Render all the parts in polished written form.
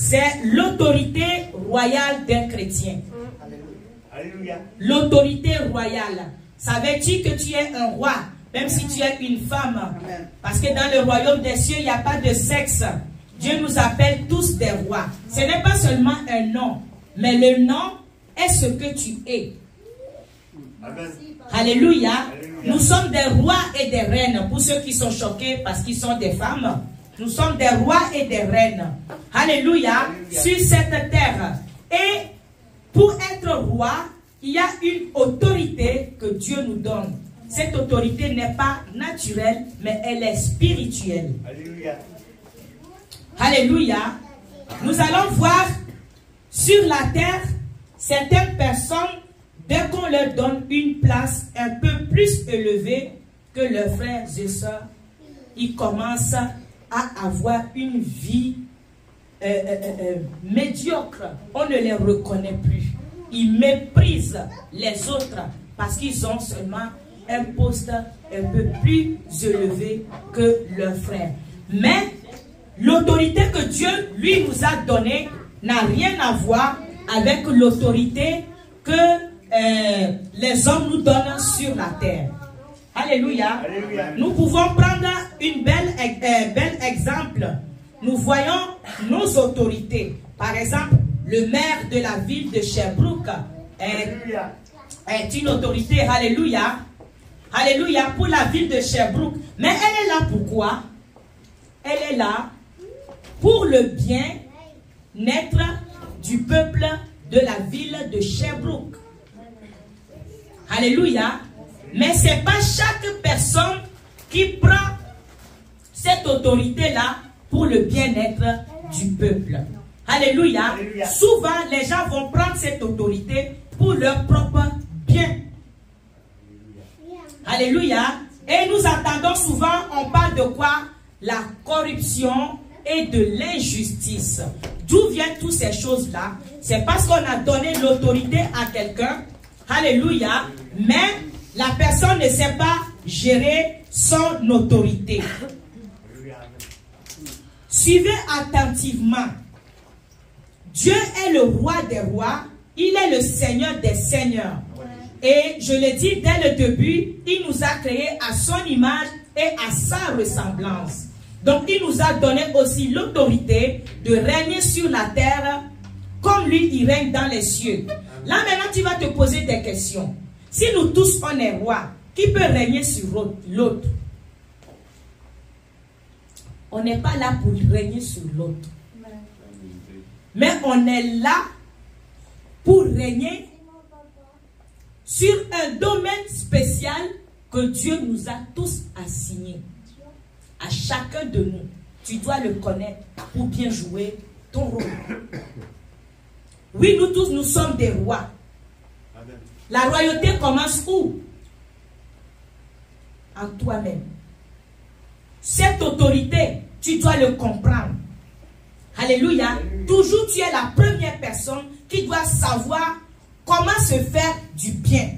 c'est l'autorité royale d'un chrétien. Alléluia. L'autorité royale. Ça veut dire que tu es un roi, même si tu es une femme. Parce que dans le royaume des cieux, il n'y a pas de sexe. Dieu nous appelle tous des rois. Ce n'est pas seulement un nom, mais le nom est ce que tu es. Amen. Alléluia. Nous sommes des rois et des reines. Pour ceux qui sont choqués parce qu'ils sont des femmes, nous sommes des rois et des reines. Alléluia. Sur cette terre. Et pour être roi, il y a une autorité que Dieu nous donne. Cette autorité n'est pas naturelle, mais elle est spirituelle. Alléluia. Alléluia. Nous allons voir sur la terre certaines personnes, dès qu'on leur donne une place un peu plus élevée que leurs frères et sœurs, ils commencent à avoir une vie médiocre. On ne les reconnaît plus. Ils méprisent les autres parce qu'ils ont seulement un poste un peu plus élevé que leurs frères. Mais l'autorité que Dieu, lui, nous a donnée n'a rien à voir avec l'autorité que les hommes nous donnent sur la terre. Alléluia. Alléluia. Nous pouvons prendre une bel exemple. Nous voyons nos autorités. Par exemple, le maire de la ville de Sherbrooke est une autorité. Alléluia. Alléluia pour la ville de Sherbrooke. Mais elle est là pourquoi? Elle est là pour le bien-être du peuple de la ville de Sherbrooke. Alléluia. Mais ce n'est pas chaque personne qui prend cette autorité-là pour le bien-être du peuple. Alléluia. Alléluia. Souvent, les gens vont prendre cette autorité pour leur propre bien. Alléluia. Et nous entendons souvent, on parle de quoi? La corruption et de l'injustice. D'où viennent toutes ces choses-là? C'est parce qu'on a donné l'autorité à quelqu'un. Alléluia. Mais la personne ne sait pas gérer son autorité. Suivez attentivement. Dieu est le roi des rois. Il est le Seigneur des seigneurs. Et je le dis dès le début, il nous a créés à son image et à sa ressemblance. Donc il nous a donné aussi l'autorité de régner sur la terre comme lui il règne dans les cieux. Là maintenant tu vas te poser des questions. Si nous tous on est rois, qui peut régner sur l'autre? On n'est pas là pour régner sur l'autre. Mais on est là pour régner sur un domaine spécial que Dieu nous a tous assigné. À chacun de nous, tu dois le connaître pour bien jouer ton rôle. Oui, nous tous, nous sommes des rois. La royauté commence où? En toi-même. Cette autorité, tu dois le comprendre. Alléluia. Toujours tu es la première personne qui doit savoir comment se faire du bien.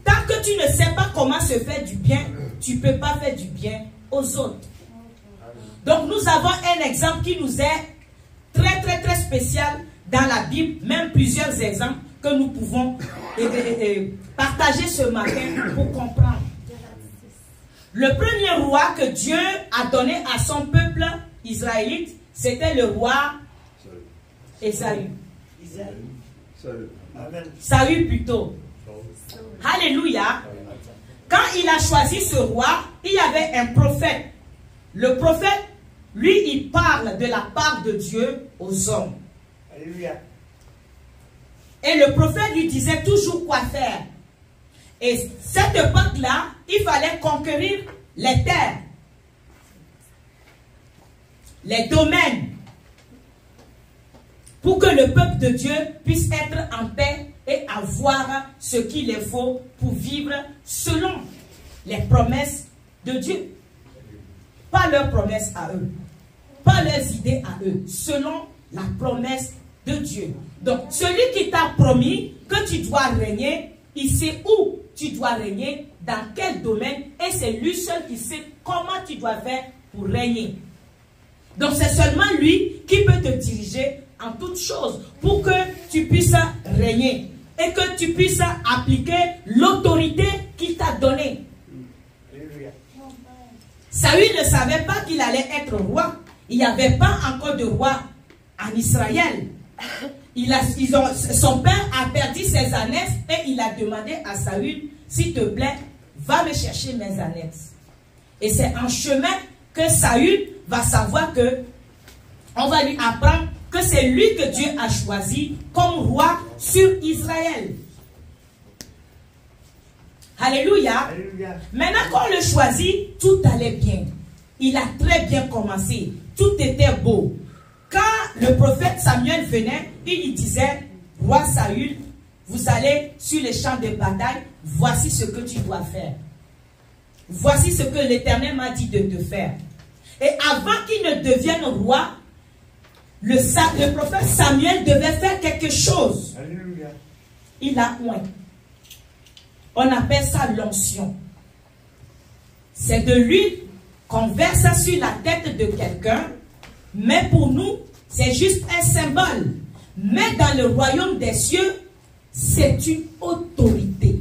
Tant que tu ne sais pas comment se faire du bien, tu ne peux pas faire du bien aux autres. Donc nous avons un exemple qui nous est très spécial dans la Bible, même plusieurs exemples que nous pouvons partager ce matin pour comprendre. Le premier roi que Dieu a donné à son peuple israélite, c'était le roi Ésaü. Saül plutôt. Alléluia. Quand il a choisi ce roi, il y avait un prophète. Le prophète, lui, il parle de la part de Dieu aux hommes. Alléluia. Et le prophète lui disait toujours quoi faire. Et cette époque-là, il fallait conquérir les terres, les domaines, pour que le peuple de Dieu puisse être en paix et avoir ce qu'il leur faut pour vivre selon les promesses de Dieu. Pas leurs promesses à eux, pas leurs idées à eux, selon la promesse de Dieu. Donc, celui qui t'a promis que tu dois régner, il sait où tu dois régner, dans quel domaine, et c'est lui seul qui sait comment tu dois faire pour régner. Donc c'est seulement lui qui peut te diriger en toutes choses pour que tu puisses régner et que tu puisses appliquer l'autorité qu'il t'a donnée. Saül ne savait pas qu'il allait être roi. Il n'y avait pas encore de roi en Israël. Son père a perdu ses ânesses et il a demandé à Saül, s'il te plaît, va me chercher mes ânesses. Et c'est en chemin que Saül va savoir que, on va lui apprendre que c'est lui que Dieu a choisi comme roi sur Israël. Alléluia. Alléluia. Maintenant qu'on le choisit, tout allait bien. Il a très bien commencé. Tout était beau. Quand le prophète Samuel venait, il lui disait, roi Saül, vous allez sur les champs de bataille, voici ce que tu dois faire. Voici ce que l'Éternel m'a dit de te faire. Et avant qu'il ne devienne roi, le prophète Samuel devait faire quelque chose. Alléluia. Il a oint. On appelle ça l'onction. C'est de l'huile qu'on verse sur la tête de quelqu'un, mais pour nous, c'est juste un symbole. Mais dans le royaume des cieux, c'est une autorité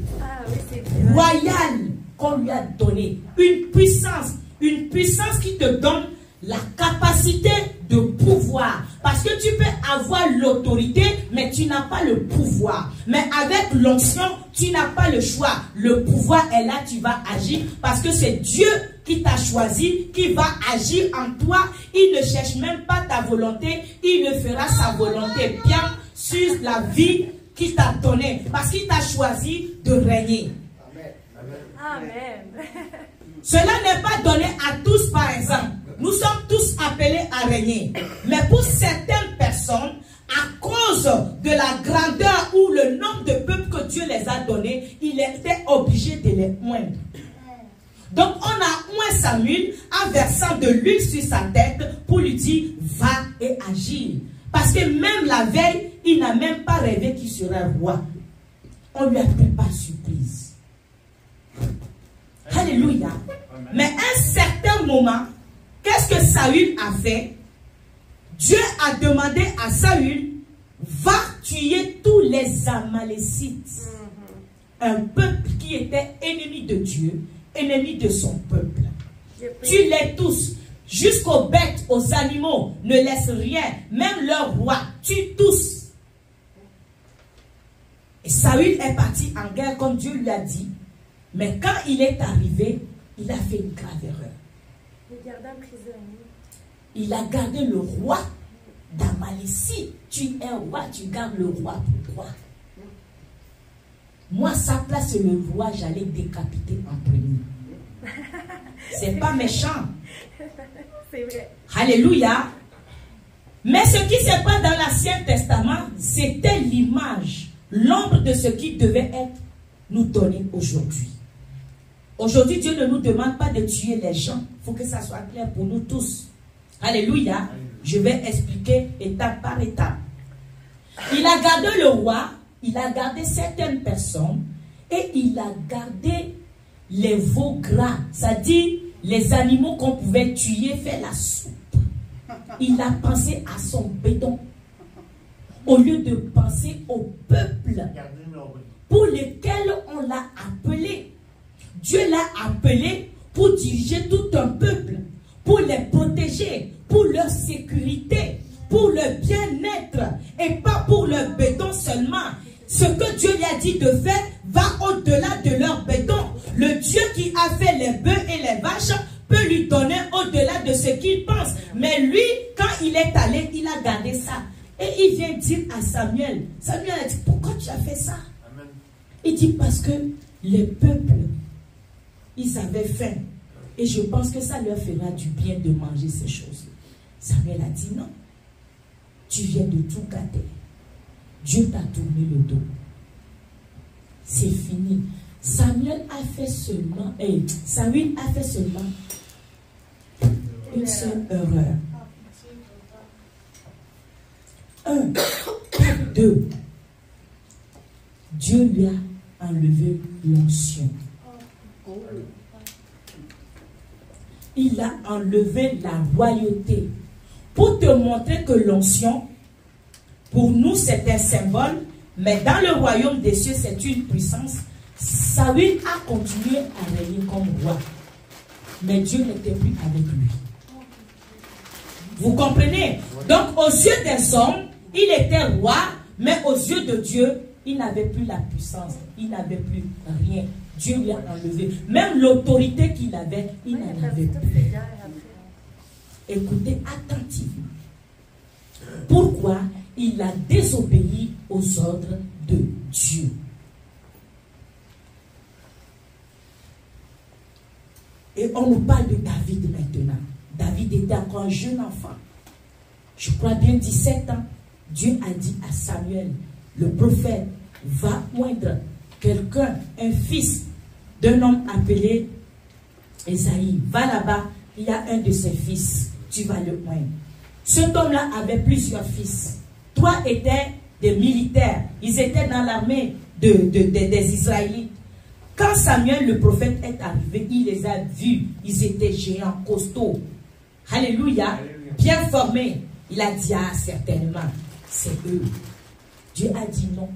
royale qu'on lui a donnée. Une puissance qui te donne la capacité de pouvoir. Parce que tu peux avoir l'autorité, mais tu n'as pas le pouvoir. Mais avec l'onction, tu n'as pas le choix. Le pouvoir est là, tu vas agir. Parce que c'est Dieu qui t'a choisi, qui va agir en toi. Il ne cherche même pas ta volonté. Il ne fera sa volonté bien sur la vie qu'il t'a donnée. Parce qu'il t'a choisi de régner. Amen. Cela n'est pas donné à tous, par exemple. Nous sommes tous appelés à régner. Mais pour certaines personnes, à cause de la grandeur ou le nombre de peuples que Dieu les a donnés, il était obligé de les moindre. Donc on a oint Samuel en versant de l'huile sur sa tête pour lui dire, va et agis. Parce que même la veille, il n'a même pas rêvé qu'il serait roi. On lui a pris par surprise. Alléluia. Mais à un certain moment, qu'est-ce que Saül a fait? Dieu a demandé à Saül, va tuer tous les Amalécites. Un peuple qui était ennemi de Dieu, ennemi de son peuple. Tue-les tous, jusqu'aux bêtes, aux animaux, ne laisse rien, même leur roi, tue tous. Et Saül est parti en guerre comme Dieu lui a dit. Mais quand il est arrivé, il a fait une grave erreur. Il a gardé le roi d'Amalécie. Tu es un roi, tu gardes le roi. Pourquoi? Moi, sa place, le roi, j'allais décapiter en premier. C'est pas méchant. C'est vrai. Alléluia. Mais ce qui se passe dans l'Ancien Testament, c'était l'image, l'ombre de ce qui devait être nous donné aujourd'hui. Aujourd'hui, Dieu ne nous demande pas de tuer les gens. Il faut que ça soit clair pour nous tous. Alléluia. Je vais expliquer étape par étape. Il a gardé le roi, il a gardé certaines personnes et il a gardé les veaux gras, c'est-à-dire les animaux qu'on pouvait tuer, faire la soupe. Il a pensé à son béton au lieu de penser au peuple pour lequel on l'a appelé. Dieu l'a appelé pour diriger tout un peuple, pour les protéger, pour leur sécurité, pour leur bien-être et pas pour leur béton seulement. Ce que Dieu lui a dit de faire va au-delà de leur béton. Le Dieu qui a fait les bœufs et les vaches peut lui donner au-delà de ce qu'il pense. Mais lui, quand il est allé, il a gardé ça. Et il vient dire à Samuel, Samuel a dit, pourquoi tu as fait ça? Amen. Il dit, parce que les peuples, ils avaient faim. Et je pense que ça leur fera du bien de manger ces choses. Samuel a dit, non. Tu viens de tout gâter. Dieu t'a tourné le dos. C'est fini. Samuel a fait seulement une seule erreur. 1, 2. Dieu lui a enlevé l'onction. Il a enlevé la royauté. pour te montrer que l'onction, pour nous, c'est un symbole, mais dans le royaume des cieux, c'est une puissance. Saül a continué à régner comme roi, mais Dieu n'était plus avec lui. Vous comprenez? Donc, aux yeux des hommes, il était roi, mais aux yeux de Dieu, il n'avait plus la puissance, il n'avait plus rien. Dieu lui a enlevé. Même l'autorité qu'il avait, il n'en avait plus. Écoutez attentivement. Pourquoi il a désobéi aux ordres de Dieu? Et on nous parle de David maintenant. David était encore un jeune enfant. Je crois bien 17 ans. Dieu a dit à Samuel, le prophète, va oindre quelqu'un, un fils d'un homme appelé Esaïe. Va là-bas, il y a un de ses fils, tu vas le oindre. Cet homme-là avait plusieurs fils. Trois étaient des militaires. Ils étaient dans l'armée des Israélites. Quand Samuel, le prophète, est arrivé, il les a vus. Ils étaient géants, costauds. Alléluia. Bien formés. Il a dit, ah, certainement, c'est eux. Dieu a dit non,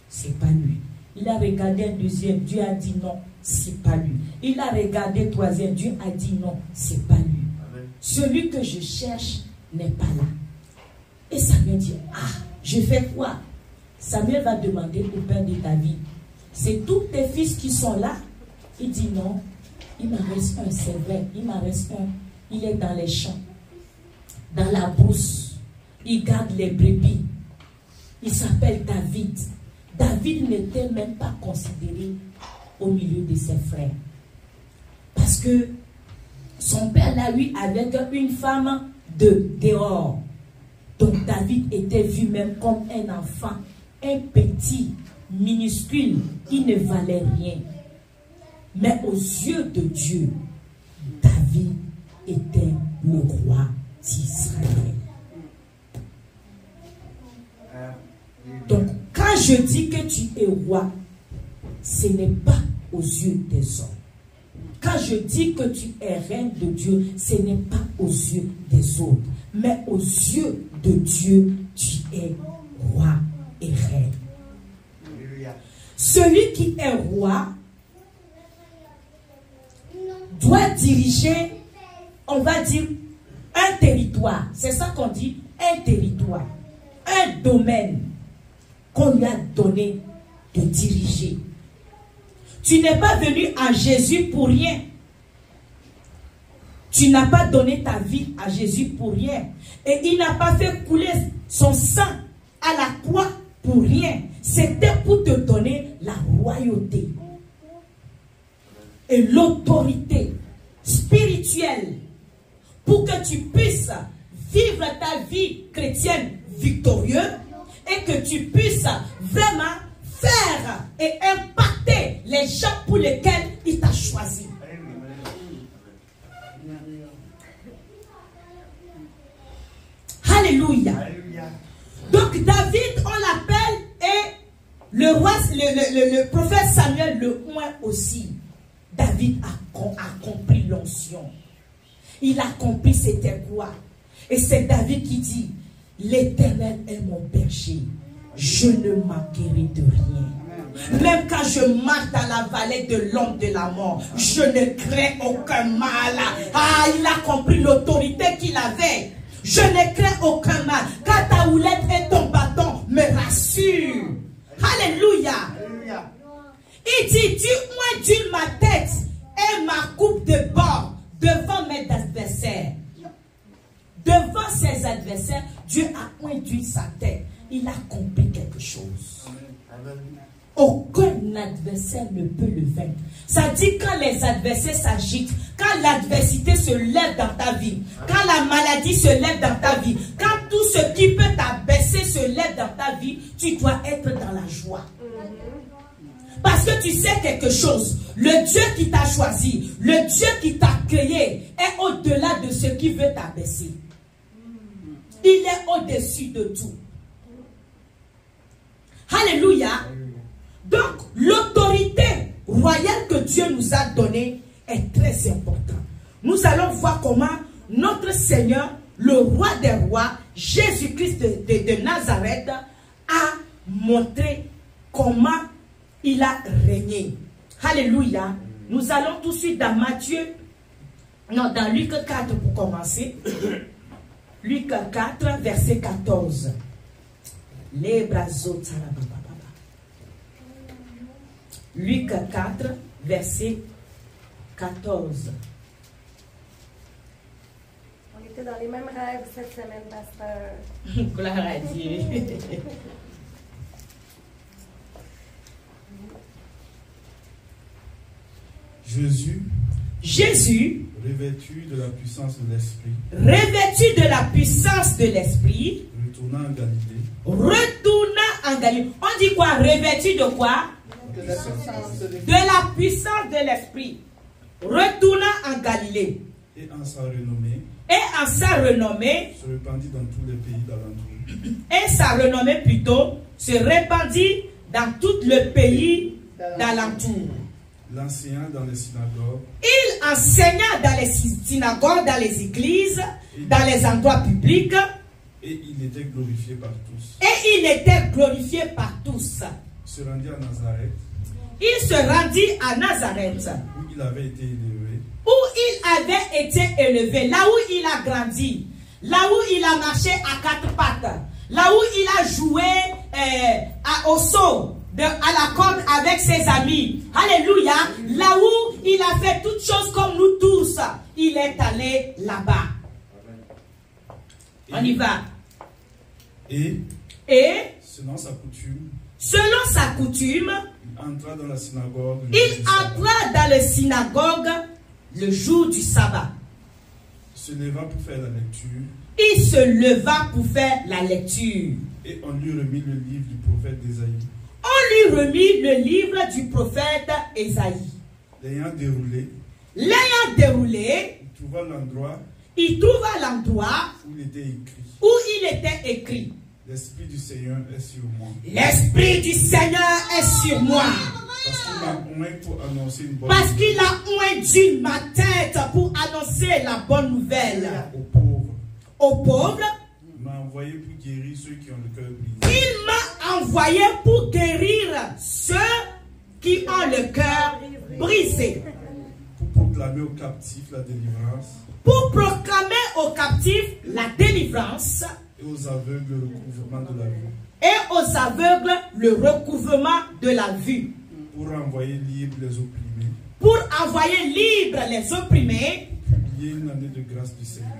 c'est pas lui. Il a regardé un deuxième, Dieu a dit non, c'est pas lui. Il a regardé un troisième, Dieu a dit non, c'est pas lui. Amen. Celui que je cherche n'est pas là. Et Samuel dit, ah, je fais quoi? Samuel va demander au père de David, c'est tous tes fils qui sont là? Il dit non, il m'en reste un, c'est vrai, il m'en reste un. Il est dans les champs, dans la brousse, il garde les brebis. Il s'appelle David. David n'était même pas considéré au milieu de ses frères. Parce que son père l'a eu avec une femme de dehors. Donc David était vu même comme un enfant, un petit, minuscule, il ne valait rien. Mais aux yeux de Dieu, David était le roi d'Israël. Donc, quand je dis que tu es roi, ce n'est pas aux yeux des hommes. Quand je dis que tu es reine de Dieu, ce n'est pas aux yeux des autres. Mais aux yeux de Dieu, tu es roi et reine. Celui qui est roi doit diriger, on va dire, un territoire. C'est ça qu'on dit, un territoire, un domaine qu'on lui a donné de diriger. Tu n'es pas venu à Jésus pour rien. Tu n'as pas donné ta vie à Jésus pour rien. Et il n'a pas fait couler son sang à la croix pour rien. C'était pour te donner la royauté et l'autorité spirituelle pour que tu puisses vivre ta vie chrétienne victorieuse et que tu puisses vraiment faire et impacter les gens pour lesquels il t'a choisi. Alléluia. Donc David, on l'appelle, et le roi, le prophète Samuel le oint aussi. David a compris l'onction. Il a compris c'était quoi. Et c'est David qui dit, l'Éternel est mon berger, je ne manquerai de rien. Même quand je marche dans la vallée de l'ombre de la mort, je ne crains aucun mal. Ah, il a compris l'autorité qu'il avait. Je ne crains aucun mal, car ta houlette et ton bâton me rassurent. Alléluia. Il dit, tu oindules ma tête et ma coupe de bord devant mes adversaires. Devant ses adversaires, Dieu a oindu sa tête. Il a compris quelque chose. Amen. Aucun adversaire ne peut le vaincre. Ça dit quand les adversaires s'agitent, quand l'adversité se lève dans ta vie, quand la maladie se lève dans ta vie, quand tout ce qui peut t'abaisser se lève dans ta vie, tu dois être dans la joie. Parce que tu sais quelque chose, le Dieu qui t'a choisi, le Dieu qui t'a créé est au-delà de ce qui veut t'abaisser. Il est au-dessus de tout. Alléluia. Donc, l'autorité royale que Dieu nous a donnée est très importante. Nous allons voir comment notre Seigneur le roi des rois, Jésus-Christ de Nazareth, a montré comment il a régné. Alléluia. Nous allons tout de suite dans dans Luc 4 pour commencer. Luc 4, verset 14. Luc 4, verset 14. On était dans les mêmes rêves cette semaine, pasteur. Gloire à Dieu. Jésus, revêtu de la puissance de l'Esprit, retourna en Galilée. On dit quoi? Revêtu de quoi? De la puissance de l'Esprit. Retourna en Galilée. Et en sa renommée, se répandit dans tous les pays d'alentour. Et sa renommée plutôt se répandit dans tout le pays d'alentour. L'enseignant dans les synagogues. Il enseigna dans les synagogues, dans les églises, dans les endroits publics. Et il était glorifié par tous. Se rendit à Nazareth. Il se rendit à Nazareth. Où il avait été élevé. Là où il a grandi. Là où il a marché à quatre pattes. Là où il a joué au saut. À la corde avec ses amis. Alléluia. Là où il a fait toutes choses comme nous tous. Il est allé là-bas. On y va. Et selon sa coutume, il entra dans la synagogue. Le jour du sabbat. Se leva pour faire la lecture. Il se leva pour faire la lecture. Et on lui remit le livre du prophète Ésaïe. L'ayant déroulé, il trouva l'endroit où il était écrit. L'Esprit du Seigneur est sur moi. Parce qu'il a oint ma tête pour annoncer la bonne nouvelle. Aux pauvres. Il m'a envoyé pour guérir ceux qui ont le cœur brisé. Il m'a envoyé pour guérir ceux qui ont le cœur brisé. Pour proclamer aux captifs la délivrance. Pour proclamer aux captifs la délivrance. Et aux aveugles le recouvrement de la vue. Et aux aveugles le recouvrement de la vue. Pour envoyer libres les opprimés. Pour envoyer libres les opprimés. Publier une année de grâce du Seigneur.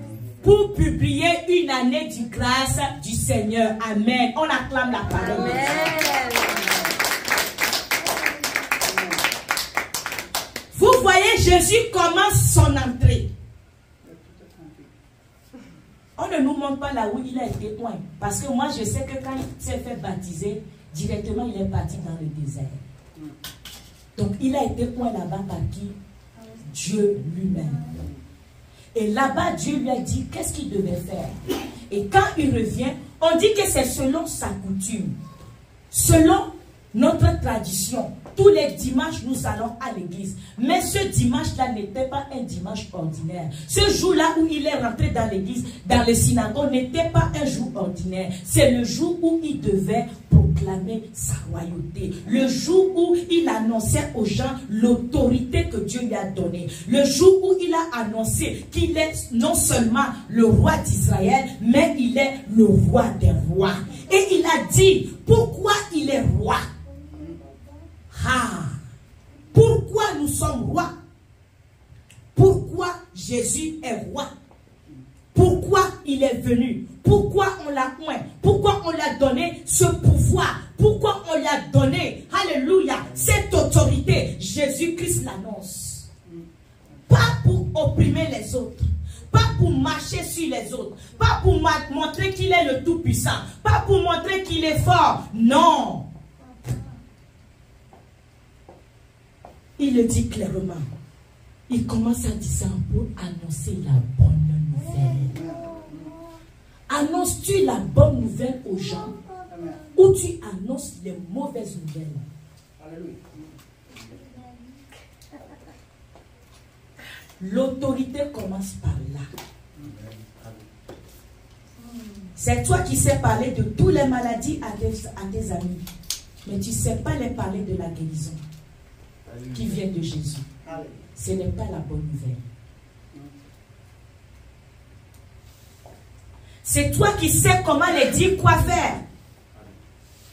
Pour publier une année de grâce du Seigneur. Amen. On acclame la parole. Amen. Vous voyez, Jésus commence son entrée. On ne nous montre pas là où il a été oint. Parce que moi, je sais que quand il s'est fait baptiser, directement, il est parti dans le désert. Donc, il a été oint là-bas par qui? Dieu lui-même. Et là-bas, Dieu lui a dit qu'est-ce qu'il devait faire. Et quand il revient, on dit que c'est selon sa coutume. Selon notre tradition. Tous les dimanches, nous allons à l'église. Mais ce dimanche-là n'était pas un dimanche ordinaire. Ce jour-là où il est rentré dans l'église, dans le synagogue, n'était pas un jour ordinaire. C'est le jour où il devait proclamer sa royauté. Le jour où il annonçait aux gens l'autorité que Dieu lui a donnée. Le jour où il a annoncé qu'il est non seulement le roi d'Israël, mais il est le roi des rois. Et il a dit, pourquoi il est roi? Pourquoi nous sommes rois? Pourquoi Jésus est roi? Pourquoi il est venu? Pourquoi on l'a oint? Pourquoi on lui a donné ce pouvoir? Pourquoi on lui a donné, alléluia, cette autorité? Jésus-Christ l'annonce. Pas pour opprimer les autres. Pas pour marcher sur les autres. Pas pour montrer qu'il est le Tout-Puissant. Pas pour montrer qu'il est fort. Non. Il le dit clairement. Il commence à dire ça pour annoncer la bonne nouvelle. Annonces-tu la bonne nouvelle aux gens ou tu annonces les mauvaises nouvelles? Alléluia. L'autorité commence par là. C'est toi qui sais parler de toutes les maladies à tes amis. Mais tu ne sais pas les parler de la guérison qui vient de Jésus. Ce n'est pas la bonne nouvelle. C'est toi qui sais comment les dire quoi faire.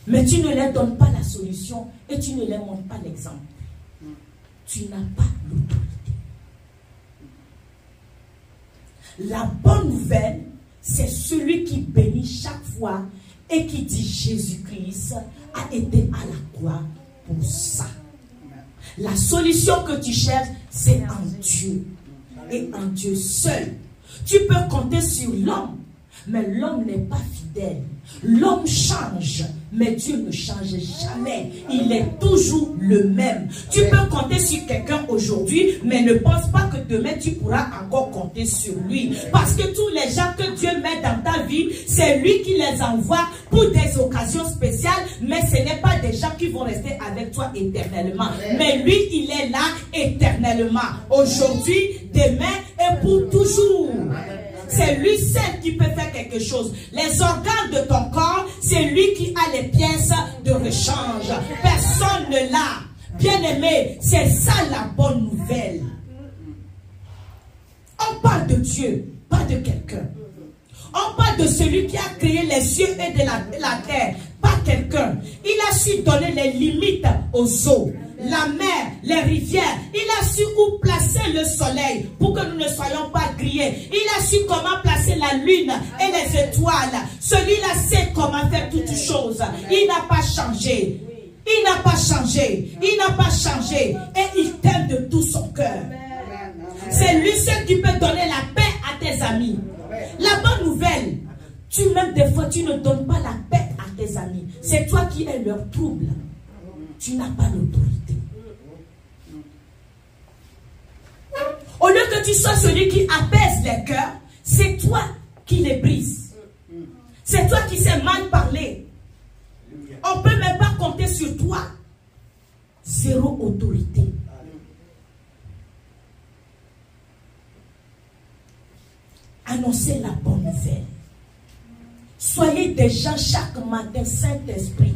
Mais tu ne leur donnes pas la solution et tu ne leur montres pas l'exemple. Tu n'as pas l'autorité. La bonne nouvelle, c'est celui qui bénit chaque fois et qui dit Jésus-Christ a été à la croix pour ça. La solution que tu cherches, c'est en Dieu et en Dieu seul. Tu peux compter sur l'homme, mais l'homme n'est pas fidèle. L'homme change, mais Dieu ne change jamais. Il est toujours le même. Tu peux compter sur quelqu'un aujourd'hui, mais ne pense pas que demain tu pourras encore compter sur lui. Parce que tous les gens que Dieu met dans ta vie, c'est lui qui les envoie pour des occasions spéciales, mais ce n'est pas des gens qui vont rester avec toi éternellement. Mais lui, il est là éternellement. Aujourd'hui, demain et pour toujours. C'est lui seul qui peut faire quelque chose. Les organes de ton corps, c'est lui qui a les pièces de rechange. Personne ne l'a. Bien-aimé, c'est ça la bonne nouvelle. On parle de Dieu, pas de quelqu'un. On parle de celui qui a créé les cieux et de la terre, pas quelqu'un. Il a su donner les limites aux eaux, la mer, les rivières. Il a su où placer le soleil pour que nous ne soyons pas grillés. Il a su comment placer la lune et les étoiles. Celui-là sait comment faire toutes choses. Il n'a pas changé. Il n'a pas changé. Il n'a pas changé. Et il t'aime de tout son cœur. C'est lui seul qui peut donner la paix à tes amis. La bonne nouvelle, même des fois, tu ne donnes pas la paix à tes amis. C'est toi qui es leur trouble. Tu n'as pas l'autorité. Au lieu que tu sois celui qui apaise les cœurs, c'est toi qui les brises. C'est toi qui sais mal parler. On ne peut même pas compter sur toi. Zéro autorité. Annoncez la bonne nouvelle. Soyez des gens chaque matin, Saint-Esprit.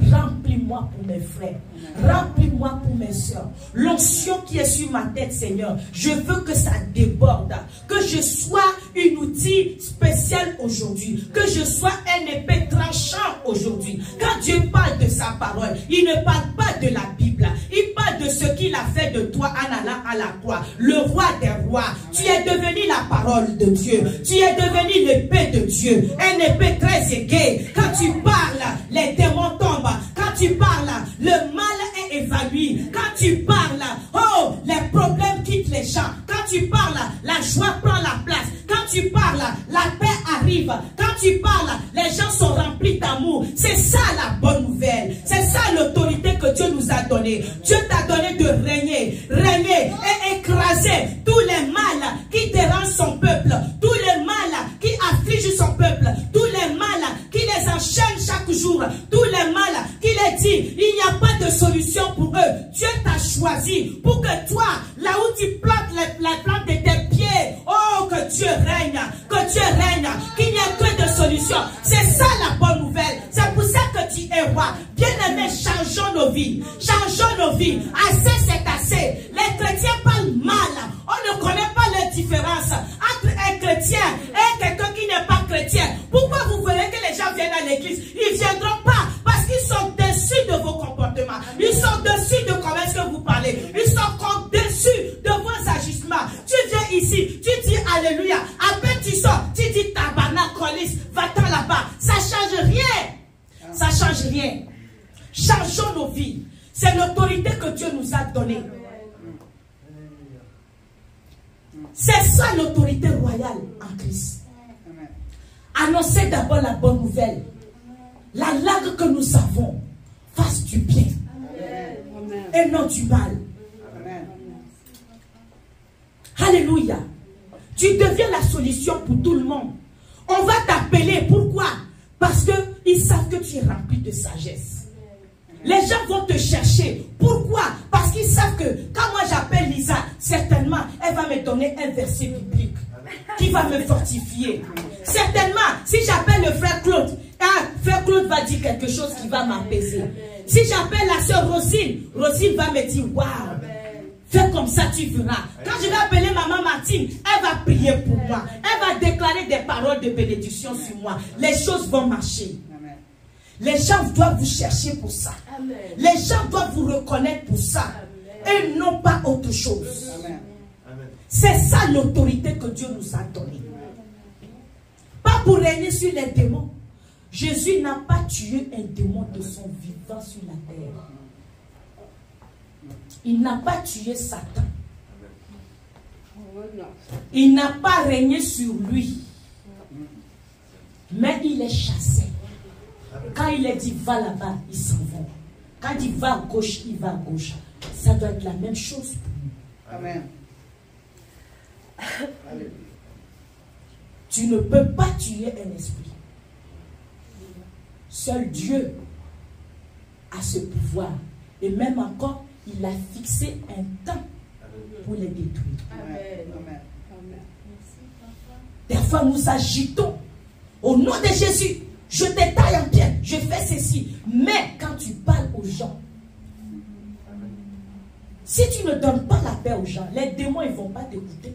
Remplis-moi pour mes frères. Remplis-moi pour mes soeurs. L'onction qui est sur ma tête, Seigneur, je veux que ça déborde. Que je sois un outil spécial aujourd'hui. Que je sois un épée tranchant aujourd'hui. Quand Dieu parle de sa parole, il ne parle pas de la Bible. Il parle de ce qu'il a fait de toi en allant à la croix. Le roi des rois. Tu es devenu la parole de Dieu. Tu es devenu l'épée de Dieu. Un épée très aiguë. Quand tu parles, les démons tombent. Quand tu parles, le mal est évanoui. Quand tu parles, oh, les problèmes quittent les gens. Quand tu parles, la joie prend la place. Quand tu parles, la paix arrive. Quand tu parles, les gens sont remplis d'amour. C'est ça la bonne nouvelle. C'est ça l'autorité que Dieu nous a donnée. Dieu t'a donné de régner, régner et écraser tous les mal qui dérangent son peuple, tous les mal qui affligent son peuple, tous les mal qui les enchaînent chaque jour, tous les mal qui les dit, il n'y a pas de solution pour eux. Dieu t'a choisi pour que toi, là où tu plantes la plante de tes pieds, oh, que Dieu règne, qu'il n'y a que de solutions. C'est ça la bonne nouvelle. C'est pour ça que tu es roi. Bien-aimés, changeons nos vies. Changeons nos vies. Assez, c'est assez. Les chrétiens parlent mal. On ne connaît pas la différence entre un chrétien et quelqu'un qui n'est pas chrétien. Pourquoi vous voulez que les gens viennent à l'église? Ils ne viendront pas parce qu'ils sont déçus de vos comportements. Ils sont déçus de comment est-ce que vous parlez. Ils sont déçus de vos agissements. Tu viens ici, tu dis alléluia. Après tu sors, tu dis tabarnak, colis, va-t'en là-bas. Ça change rien. Ça change rien. Changeons nos vies. C'est l'autorité que Dieu nous a donnée. C'est ça l'autorité royale en Christ. Annoncez d'abord la bonne nouvelle. La langue que nous avons fasse du bien et non du mal. Alléluia. Tu deviens la solution pour tout le monde. On va t'appeler. Pourquoi? Parce qu'ils savent que tu es rempli de sagesse. Les gens vont te chercher. Pourquoi? Parce qu'ils savent que quand moi j'appelle Lisa, certainement, elle va me donner un verset biblique qui va me fortifier. Certainement, si j'appelle le frère Claude, frère Claude va dire quelque chose qui va m'apaiser. Si j'appelle la sœur Rosine, Rosine va me dire, waouh, fais comme ça, tu verras. Quand je vais appeler maman Martine, elle va prier pour moi. Elle va déclarer des paroles de bénédiction sur moi. Les choses vont marcher. Les gens doivent vous chercher pour ça. Les gens doivent vous reconnaître pour ça. Et non pas autre chose. C'est ça l'autorité que Dieu nous a donnée. Pas pour régner sur les démons. Jésus n'a pas tué un démon de son vivant sur la terre. Il n'a pas tué Satan. Il n'a pas régné sur lui. Mais il est chassé. Quand il est dit va là-bas, il s'en va. Quand il va à gauche, il va à gauche. Ça doit être la même chose pour nous. Amen. Tu ne peux pas tuer un esprit. Seul Dieu a ce pouvoir. Et même encore, il a fixé un temps pour les détruire. Amen. Des fois, nous agitons au nom de Jésus. Je t'étaille en pierre, je fais ceci. Mais quand tu parles aux gens, si tu ne donnes pas la paix aux gens, les démons ne vont pas t'écouter.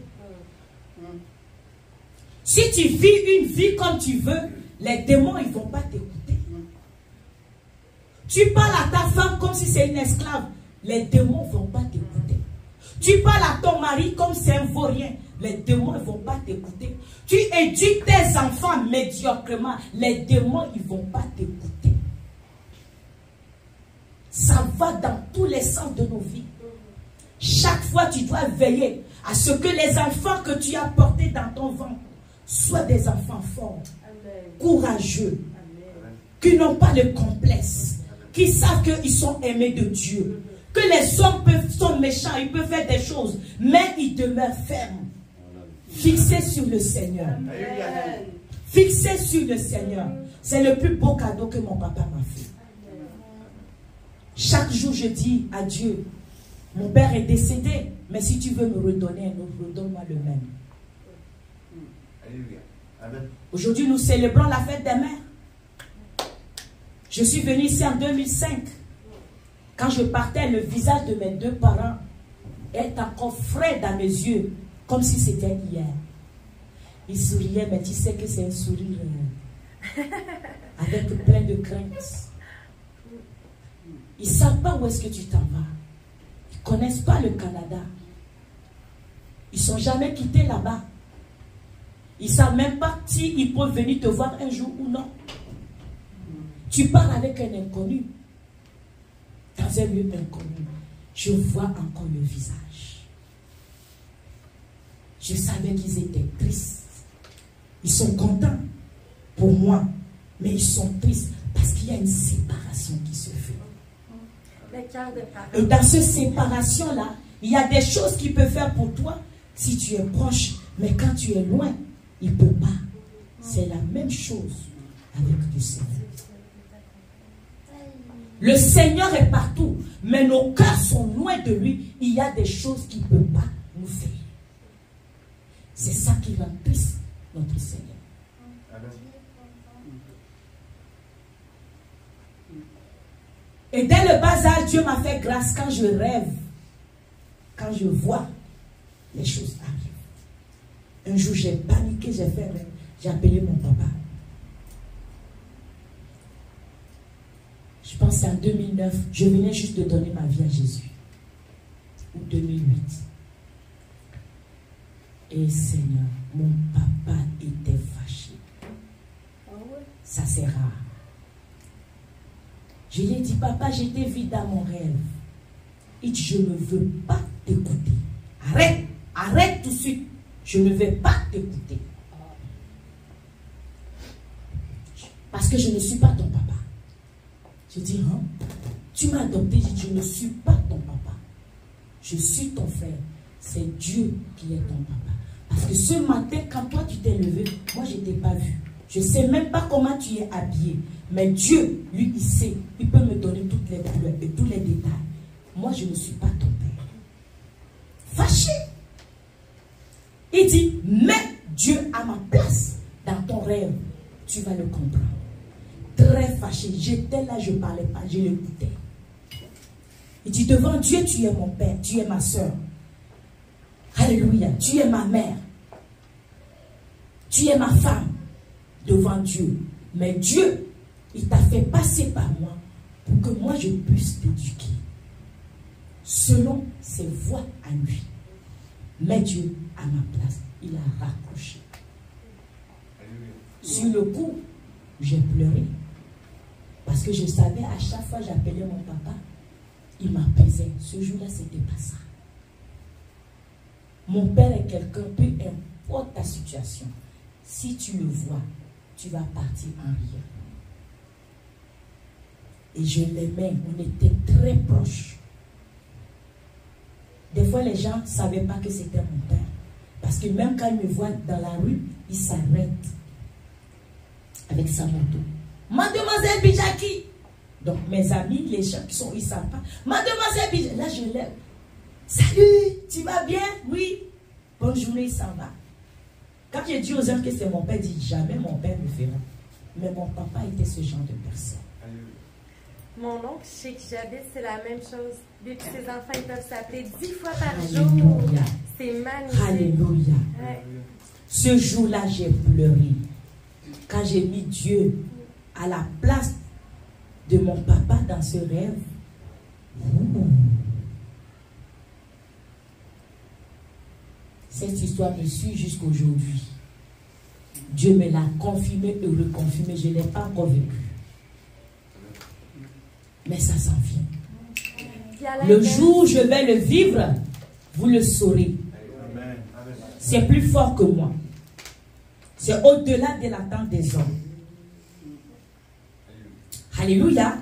Si tu vis une vie comme tu veux, les démons ne vont pas t'écouter. Tu parles à ta femme comme si c'est une esclave, les démons ne vont pas t'écouter. Tu parles à ton mari comme c'est un vaurien, les démons ne vont pas t'écouter. Tu éduques tes enfants médiocrement, les démons ne vont pas t'écouter. Ça va dans tous les sens de nos vies. Chaque fois, tu dois veiller à ce que les enfants que tu as portés dans ton ventre soient des enfants forts, courageux, qui n'ont pas de complexe, qui savent qu'ils sont aimés de Dieu. Que les hommes sont méchants, ils peuvent faire des choses, mais ils demeurent fermes. Fixés sur le Seigneur. Fixés sur le Seigneur. C'est le plus beau cadeau que mon papa m'a fait. Chaque jour, je dis à Dieu, mon père est décédé, mais si tu veux me redonner un autre, redonne-moi le même. Aujourd'hui, nous célébrons la fête des mères. Je suis venu ici en 2005. Quand je partais, le visage de mes deux parents est encore frais dans mes yeux, comme si c'était hier. Ils souriaient, mais tu sais que c'est un sourire avec plein de crainte. Ils ne savent pas où est-ce que tu t'en vas. Ils ne connaissent pas le Canada. Ils ne sont jamais quittés là-bas. Ils ne savent même pas s'ils peuvent venir te voir un jour ou non. Tu parles avec un inconnu. Dans un lieu inconnu. Je vois encore le visage. Je savais qu'ils étaient tristes. Ils sont contents pour moi. Mais ils sont tristes parce qu'il y a une séparation qui se fait. Et dans cette séparation-là, il y a des choses qu'il peut faire pour toi si tu es proche. Mais quand tu es loin, il ne peut pas. C'est la même chose avec le Seigneur. Le Seigneur est partout, mais nos cœurs sont loin de lui. Il y a des choses qu'il ne peut pas nous faire. C'est ça qui rend triste notre Seigneur. Amen. Et dès le bas âge, Dieu m'a fait grâce quand je rêve, quand je vois, les choses arrivent. Un jour, j'ai paniqué, j'ai fait rêve, j'ai appelé mon papa. Je pense en 2009, je venais juste de donner ma vie à Jésus. Ou 2008. Et Seigneur, mon papa était fâché. Ça c'est rare. Je lui ai dit, papa, j'étais vide dans mon rêve. Il dit, je ne veux pas t'écouter. Arrête, arrête tout de suite. Je ne vais pas t'écouter. Parce que je ne suis pas ton papa. Je dis, hein? Tu m'as adopté, je dis, je ne suis pas ton papa. Je suis ton frère. C'est Dieu qui est ton papa. Parce que ce matin, quand toi tu t'es levé, moi je ne t'ai pas vu. Je ne sais même pas comment tu es habillé. Mais Dieu, lui, il sait. Il peut me donner toutes les couleurs et tous les détails. Moi, je ne suis pas ton père. Fâché. Il dit, mets Dieu à ma place. dans ton rêve, tu vas le comprendre. Très fâché. J'étais là, je ne parlais pas, je l'écoutais. Il dit, devant Dieu, tu es mon père, tu es ma soeur. Alléluia, tu es ma mère. Tu es ma femme devant Dieu. Mais Dieu, il t'a fait passer par moi pour que moi je puisse t'éduquer selon ses voies à lui. Mais Dieu, à ma place, il a raccroché. Sur le coup, j'ai pleuré. Parce que je savais, à chaque fois que j'appelais mon papa, il m'apaisait. Ce jour-là, c'était pas ça. Mon père est quelqu'un, peu importe ta situation. Si tu le vois, tu vas partir en riant. Et je l'aimais, on était très proches. Des fois, les gens ne savaient pas que c'était mon père. Parce que même quand ils me voient dans la rue, ils s'arrêtent avec sa moto. Mademoiselle Bijaki. Donc mes amis, les gens qui sont, ils ne savent pas. Mademoiselle Bijaki. Là, je lève. Salut, tu vas bien? Oui. Bonne journée, il s'en va. Quand j'ai dit aux gens que c'est mon père, dit jamais mon père me fera. Mais mon papa était ce genre de personne. Mon oncle, chez qui j'habite, c'est la même chose. Depuis ses enfants, ils peuvent s'appeler 10 fois par Alléluia. jour. C'est magnifique. Alléluia. Ouais. Ce jour-là, j'ai pleuré. Quand j'ai mis Dieu à la place de mon papa dans ce rêve. Cette histoire me suit jusqu'aujourd'hui. Dieu me l'a confirmé et reconfirmé. Je ne l'ai pas encore vécu. Mais ça s'en vient. Le jour où je vais le vivre, vous le saurez. C'est plus fort que moi. C'est au-delà de l'attente des hommes. Alléluia.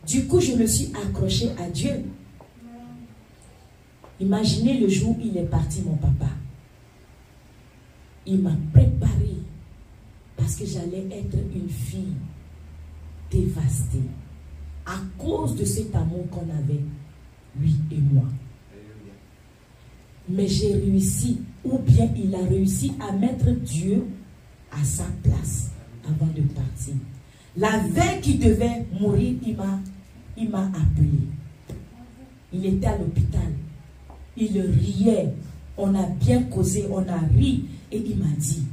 Du coup, je me suis accrochée à Dieu. Imaginez le jour où il est parti, mon papa. Il m'a préparé parce que j'allais être une fille dévastée à cause de cet amour qu'on avait, lui et moi. Mais j'ai réussi, ou bien il a réussi à mettre Dieu à sa place avant de partir. La veille qu'il devait mourir, il m'a appelé. Il était à l'hôpital. Il riait. On a bien causé, on a ri. Et il m'a dit,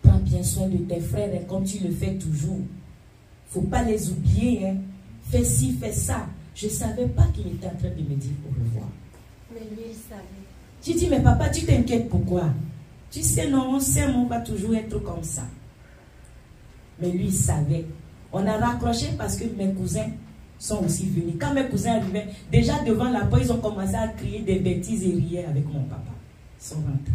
prends bien soin de tes frères, hein, comme tu le fais toujours. Il ne faut pas les oublier. Hein. Fais ci, fais ça. Je ne savais pas qu'il était en train de me dire au revoir. Mais lui, il savait. J'ai dit, mais papa, tu t'inquiètes pourquoi? Tu sais, non, on sait, on va toujours être comme ça. Mais lui, il savait. On a raccroché parce que mes cousins sont aussi venus. Quand mes cousins arrivaient, déjà devant la porte, ils ont commencé à crier des bêtises et rier avec mon papa. Ils sont rentrés.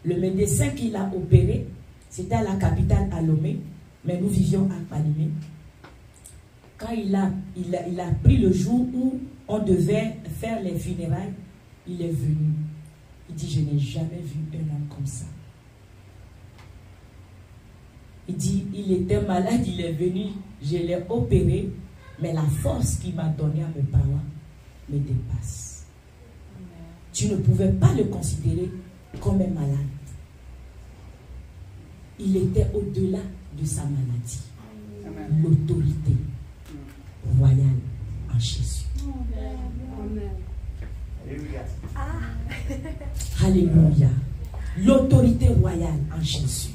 Le médecin qui l'a opéré, c'était à la capitale, à Lomé, mais nous vivions à Palimé. Quand il a pris le jour où on devait faire les funérailles, il est venu. Il dit, je n'ai jamais vu un homme comme ça. Il dit, il était malade, il est venu, je l'ai opéré, mais la force qu'il m'a donnée à mes parents me dépasse. Tu ne pouvais pas le considérer comme un malade. Il était au-delà de sa maladie. L'autorité royale en Jésus. Alléluia. Alléluia. L'autorité royale en Jésus.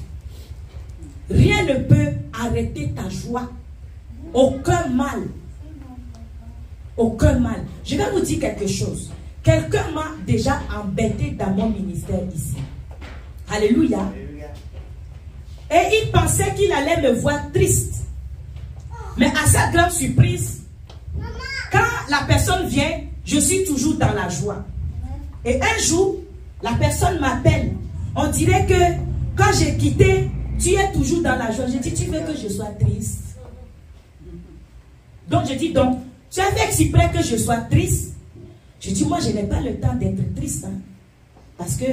Rien ne peut arrêter ta joie. Aucun mal. Aucun mal. Je vais vous dire quelque chose. Quelqu'un m'a déjà embêté dans mon ministère ici. Alléluia. Et il pensait qu'il allait me voir triste. Mais à sa grande surprise, quand la personne vient, je suis toujours dans la joie. Et un jour, la personne m'appelle. On dirait que quand j'ai quitté, tu es toujours dans la joie. Je dis, tu veux que je sois triste? Donc je dis, donc, tu as fait exprès que je sois triste? Je dis, moi, je n'ai pas le temps d'être triste. Hein. Parce que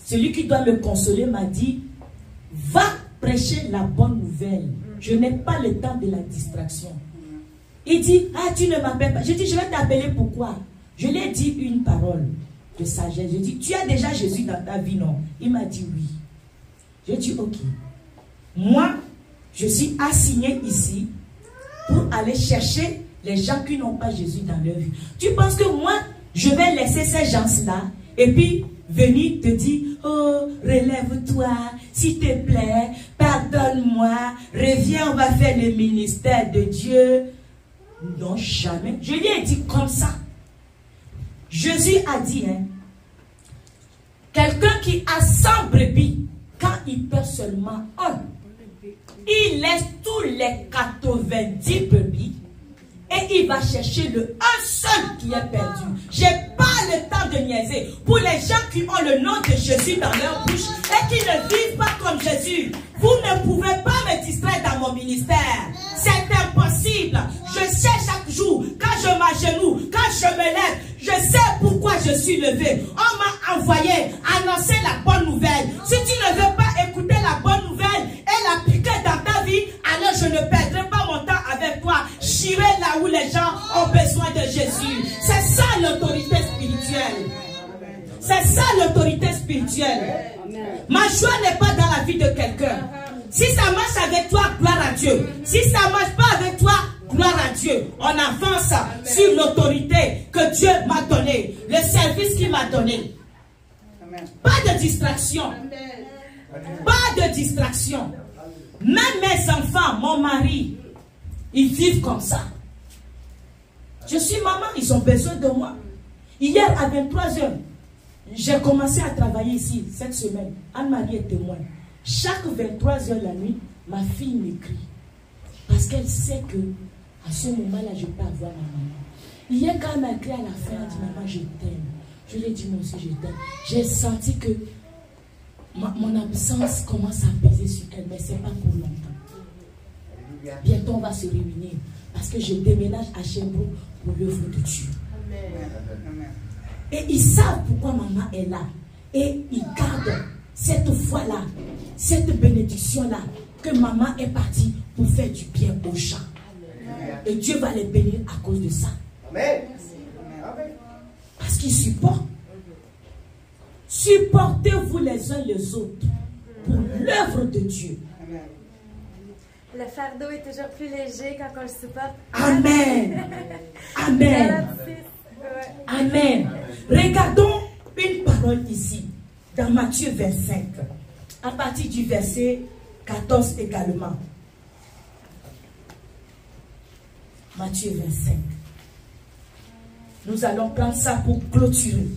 celui qui doit me consoler m'a dit, va prêcher la bonne nouvelle. Je n'ai pas le temps de la distraction. Il dit, ah, tu ne m'appelles pas. Je dis, je vais t'appeler pourquoi? Je lui ai dit une parole. de sagesse. Je dis, tu as déjà Jésus dans ta vie, non? Il m'a dit oui. Je dis, ok. Moi, je suis assigné ici pour aller chercher les gens qui n'ont pas Jésus dans leur vie. Tu penses que moi, je vais laisser ces gens-là et puis venir te dire, oh, relève-toi, s'il te plaît, pardonne-moi, reviens, on va faire le ministère de Dieu. Non, jamais. Je lui ai dit comme ça. Jésus a dit, hein, quelqu'un qui a 100 brebis, quand il perd seulement un, il laisse tous les 90 brebis et il va chercher le un seul qui est perdu. J'ai pas le temps de niaiser. Pour les gens qui ont le nom de Jésus dans leur bouche et qui ne vivent pas comme Jésus, vous ne pouvez pas me distraire dans mon ministère. C'est impossible. Je sais chaque jour, quand je m'agenouille, quand je me lève, je sais pourquoi je suis levé. On m'a envoyé annoncer la bonne nouvelle. Si tu ne veux pas écouter la bonne nouvelle et l'appliquer dans ta vie, alors je ne perdrai pas mon temps avec toi. J'irai là où les gens ont besoin de Jésus. C'est ça l'autorité spirituelle. C'est ça l'autorité spirituelle. Ma joie n'est pas dans la vie de quelqu'un. Si ça marche avec toi, gloire à Dieu. Si ça ne marche pas avec toi, gloire à Dieu. On avance sur l'autorité que Dieu m'a donnée. Le service qu'il m'a donné. Pas de distraction. Pas de distraction. Même mes enfants, mon mari, ils vivent comme ça. Je suis maman, ils ont besoin de moi. Hier à 23h, j'ai commencé à travailler ici cette semaine. Anne-Marie est témoin. Chaque 23h la nuit, ma fille m'écrit. Parce qu'elle sait que à ce moment-là, je peux avoir ma maman. Hier, quand elle m'a écrit à la fin, elle dit, maman, je t'aime. Je lui ai dit, moi aussi, je t'aime. J'ai senti que mon absence commence à peser sur elle, mais ce n'est pas pour longtemps. Bientôt, on va se réunir. Parce que je déménage à Sherbrooke pour l'œuvre de Dieu. Amen. Et ils savent pourquoi maman est là. Et ils gardent cette foi-là, cette bénédiction-là, que maman est partie pour faire du bien aux gens. Et Dieu va les bénir à cause de ça. Amen. Parce qu'ils supportent. Supportez-vous les uns les autres pour l'œuvre de Dieu. Le fardeau est toujours plus léger quand on le supporte. Amen. Amen. Amen. Regardons une parole ici, dans Matthieu 25, à partir du verset 14 également. Matthieu 25. Nous allons prendre ça pour clôturer.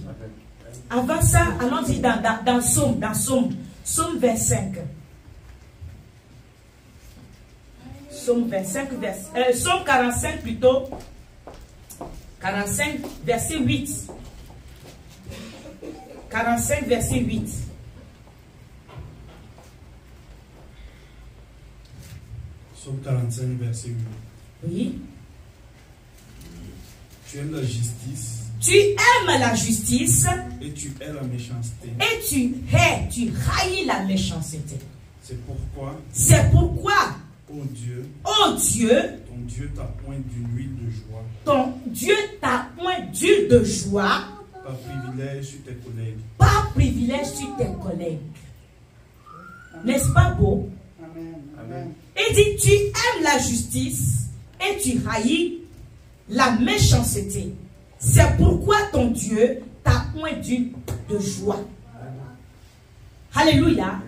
Avant ça, allons-y dans Psaume 25. Psaume 25, Psaume 45 plutôt. 45, verset 8. 45, verset 8. Psaume 45, verset 8. Oui. Tu aimes la justice. Tu aimes la justice. Et tu hais la méchanceté. Et tu haïs la méchanceté. C'est pourquoi. Oh Dieu, ton Dieu t'a oint d'une huile de joie. Ton Dieu t'a oint d'huile de joie. Par privilège sur tes collègues. Par privilège sur tes collègues. N'est-ce pas beau? Amen. Il dit, tu aimes la justice et tu haïs la méchanceté. C'est pourquoi ton Dieu t'a oint d'huile de joie. Alléluia.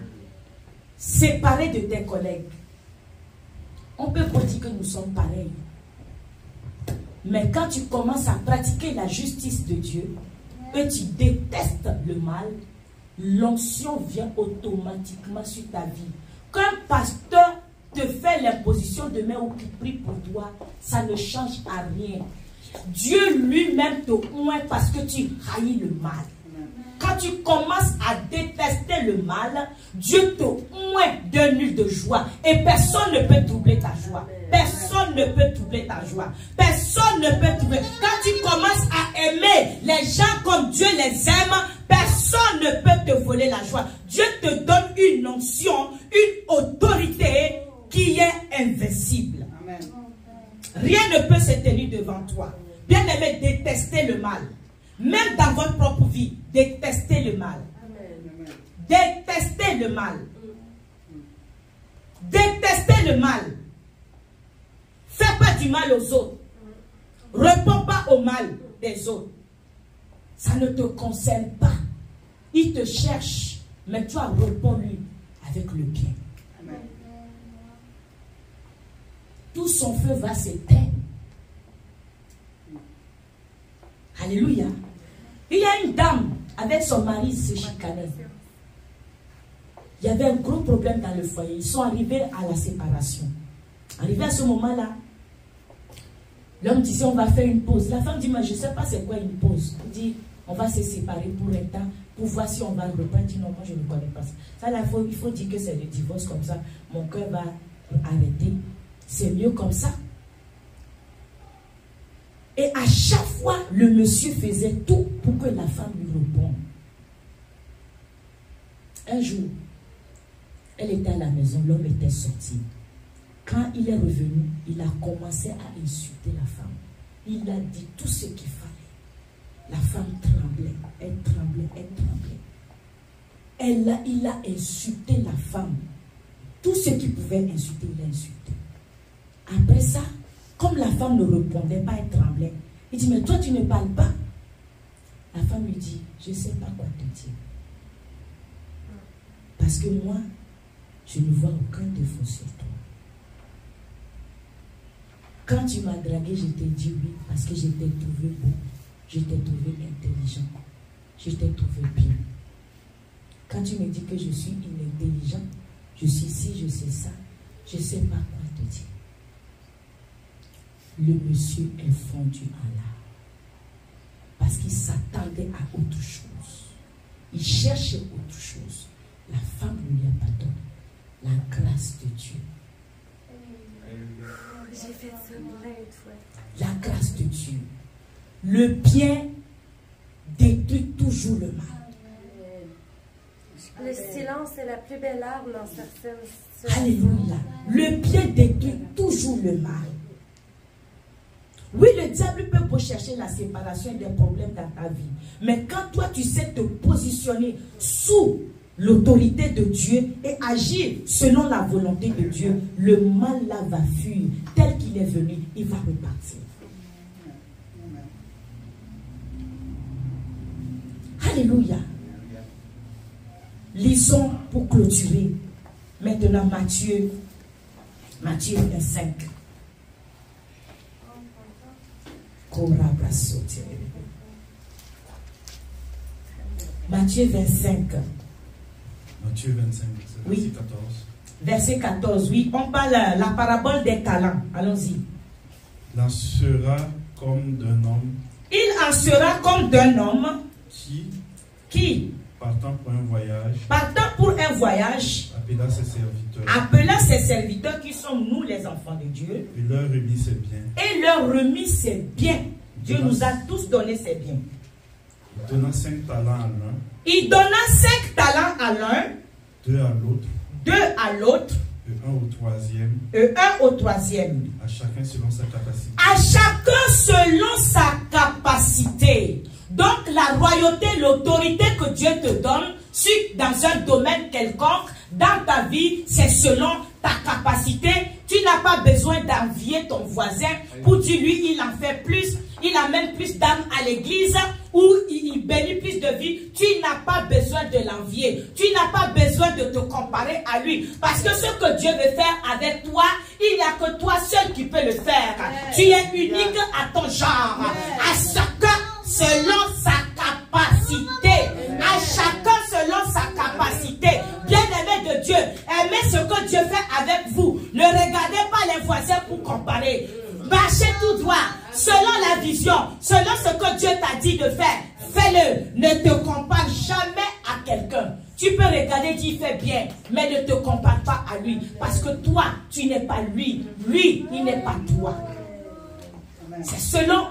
Séparé de tes collègues. On peut pas dire que nous sommes pareils. Mais quand tu commences à pratiquer la justice de Dieu et tu détestes le mal, l'onction vient automatiquement sur ta vie. Qu'un pasteur te fait l'imposition de main ou qui prie pour toi, ça ne change à rien. Dieu lui-même te oint parce que tu haïs le mal. Quand tu commences à détester le mal, Dieu te oint d'une huile de joie. Et personne ne peut troubler ta joie. Personne ne peut troubler ta joie. Personne ne peut troubler. Quand tu commences à aimer les gens comme Dieu les aime, personne ne peut te voler la joie. Dieu te donne une onction, une autorité qui est invincible. Rien ne peut se tenir devant toi. Bien-aimé, détestez le mal. même dans votre propre vie, détestez le mal. Détestez le mal. Détestez le mal. Fais pas du mal aux autres. Réponds pas au mal des autres. Ça ne te concerne pas. Il te cherche, mais toi réponds-lui avec le bien. Tout son feu va s'éteindre. Alléluia. Il y a une dame avec son mari se chicanait. Il y avait un gros problème dans le foyer. Ils sont arrivés à la séparation. Arrivé à ce moment-là, l'homme disait on va faire une pause. La femme dit mais je ne sais pas c'est quoi une pause. Il dit on va se séparer pour un temps pour voir si on va reprendre. Il dit non, moi je ne connais pas ça. Ça là, il faut dire que c'est le divorce comme ça. Mon cœur va arrêter. C'est mieux comme ça. Et à chaque fois, le monsieur faisait tout pour que la femme lui réponde. Un jour, elle était à la maison, l'homme était sorti. Quand il est revenu, il a commencé à insulter la femme. Il a dit tout ce qu'il fallait. La femme tremblait, elle tremblait, elle tremblait. Il a insulté la femme. Tout ce qu'il pouvait insulter, il a insulté. Après ça, comme la femme ne répondait pas, elle tremblait. Il dit, mais toi tu ne parles pas. La femme lui dit, je ne sais pas quoi te dire. Parce que moi, je ne vois aucun défaut sur toi. Quand tu m'as dragué, je t'ai dit oui, parce que je t'ai trouvé beau, je t'ai trouvé intelligent, je t'ai trouvé bien. Quand tu me dis que je suis inintelligent, je suis ci, je sais ça, je ne sais pas quoi te dire. Le monsieur est fondu en larmes. Parce qu'il s'attendait à autre chose. Il cherchait autre chose. La femme ne lui a pas donné la grâce de Dieu. J'ai fait ça plein de fois. La grâce de Dieu. Le bien détruit toujours le mal. Le silence est la plus belle arme dans certaines situations. Alléluia. Le bien détruit toujours le mal. Oui, le diable peut rechercher la séparation et des problèmes dans ta vie. Mais quand toi, tu sais te positionner sous l'autorité de Dieu et agir selon la volonté de Dieu, le mal là va fuir. Tel qu'il est venu, il va repartir. Alléluia. Lisons pour clôturer. Maintenant Matthieu 25. Matthieu 25. Matthieu 25, oui. Verset 14. Verset 14, oui. On parle la parabole des talents. Allons-y. Il en sera comme d'un homme. Il en sera comme d'un homme qui partant pour un voyage, appela ses serviteurs qui sont nous les enfants de Dieu, et leur remit ses biens. Dieu nous a tous donné ses biens. Il donna 5 talents à l'un. Il donna 5 talents à l'un, 2 à l'autre, 2 à l'autre, et 1 au troisième. À chacun selon sa capacité. À chacun selon sa capacité. Donc la royauté, l'autorité que Dieu te donne, dans un domaine quelconque, dans ta vie, c'est selon ta capacité. Tu n'as pas besoin d'envier ton voisin pour dire lui, il en fait plus, il amène plus d'âmes à l'église, ou il bénit plus de vie. Tu n'as pas besoin de l'envier. Tu n'as pas besoin de te comparer à lui. Parce que ce que Dieu veut faire avec toi, il n'y a que toi seul qui peux le faire. Tu es unique à ton genre. À chacun selon sa capacité. À chacun selon sa capacité. Bien-aimé de Dieu, aimez ce que Dieu fait avec vous. Ne regardez pas les voisins pour comparer. Marchez tout droit, selon la vision, selon ce que Dieu t'a dit de faire. Fais-le. Ne te compare jamais à quelqu'un. Tu peux regarder, il fait bien, mais ne te compare pas à lui. Parce que toi, tu n'es pas lui. Lui, il n'est pas toi. C'est selon,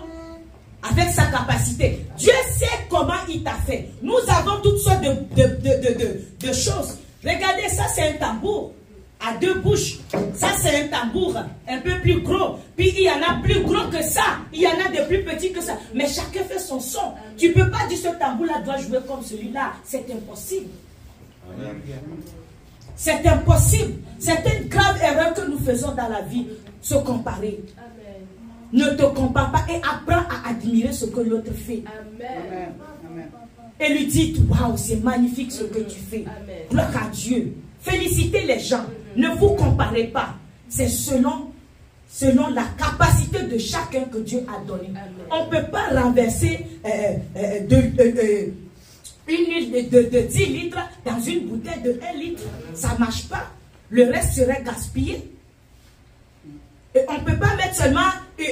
avec sa capacité. Dieu sait comment il t'a fait. Nous avons toutes sortes de choses. Regardez, ça c'est un tambour. à 2 bouches. Ça, c'est un tambour un peu plus gros. Puis, il y en a plus gros que ça. Il y en a de plus petits que ça. Mais chacun fait son son. Tu ne peux pas dire ce tambour-là doit jouer comme celui-là. C'est impossible. C'est impossible. C'est une grave erreur que nous faisons dans la vie. Se comparer. Amen. Ne te compare pas et apprends à admirer ce que l'autre fait. Amen. Et lui dites, waouh, c'est magnifique ce que tu fais. Amen. Gloire à Dieu. Félicitez les gens. Ne vous comparez pas. C'est selon la capacité de chacun que Dieu a donné. Amen. On ne peut pas renverser une huile de 10 litres dans une bouteille de 1 litre. Ça ne marche pas. Le reste serait gaspillé. Et on ne peut pas mettre seulement 1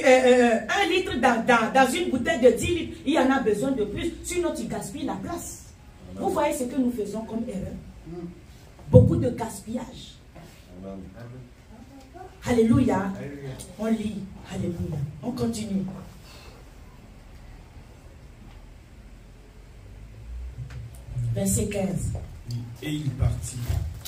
litre dans une bouteille de 10 litres. Il y en a besoin de plus. Sinon, tu gaspilles la place. Vous voyez ce que nous faisons comme erreur. Beaucoup de gaspillage. Alléluia. On lit. Alléluia. On continue. Verset 15. Et il partit.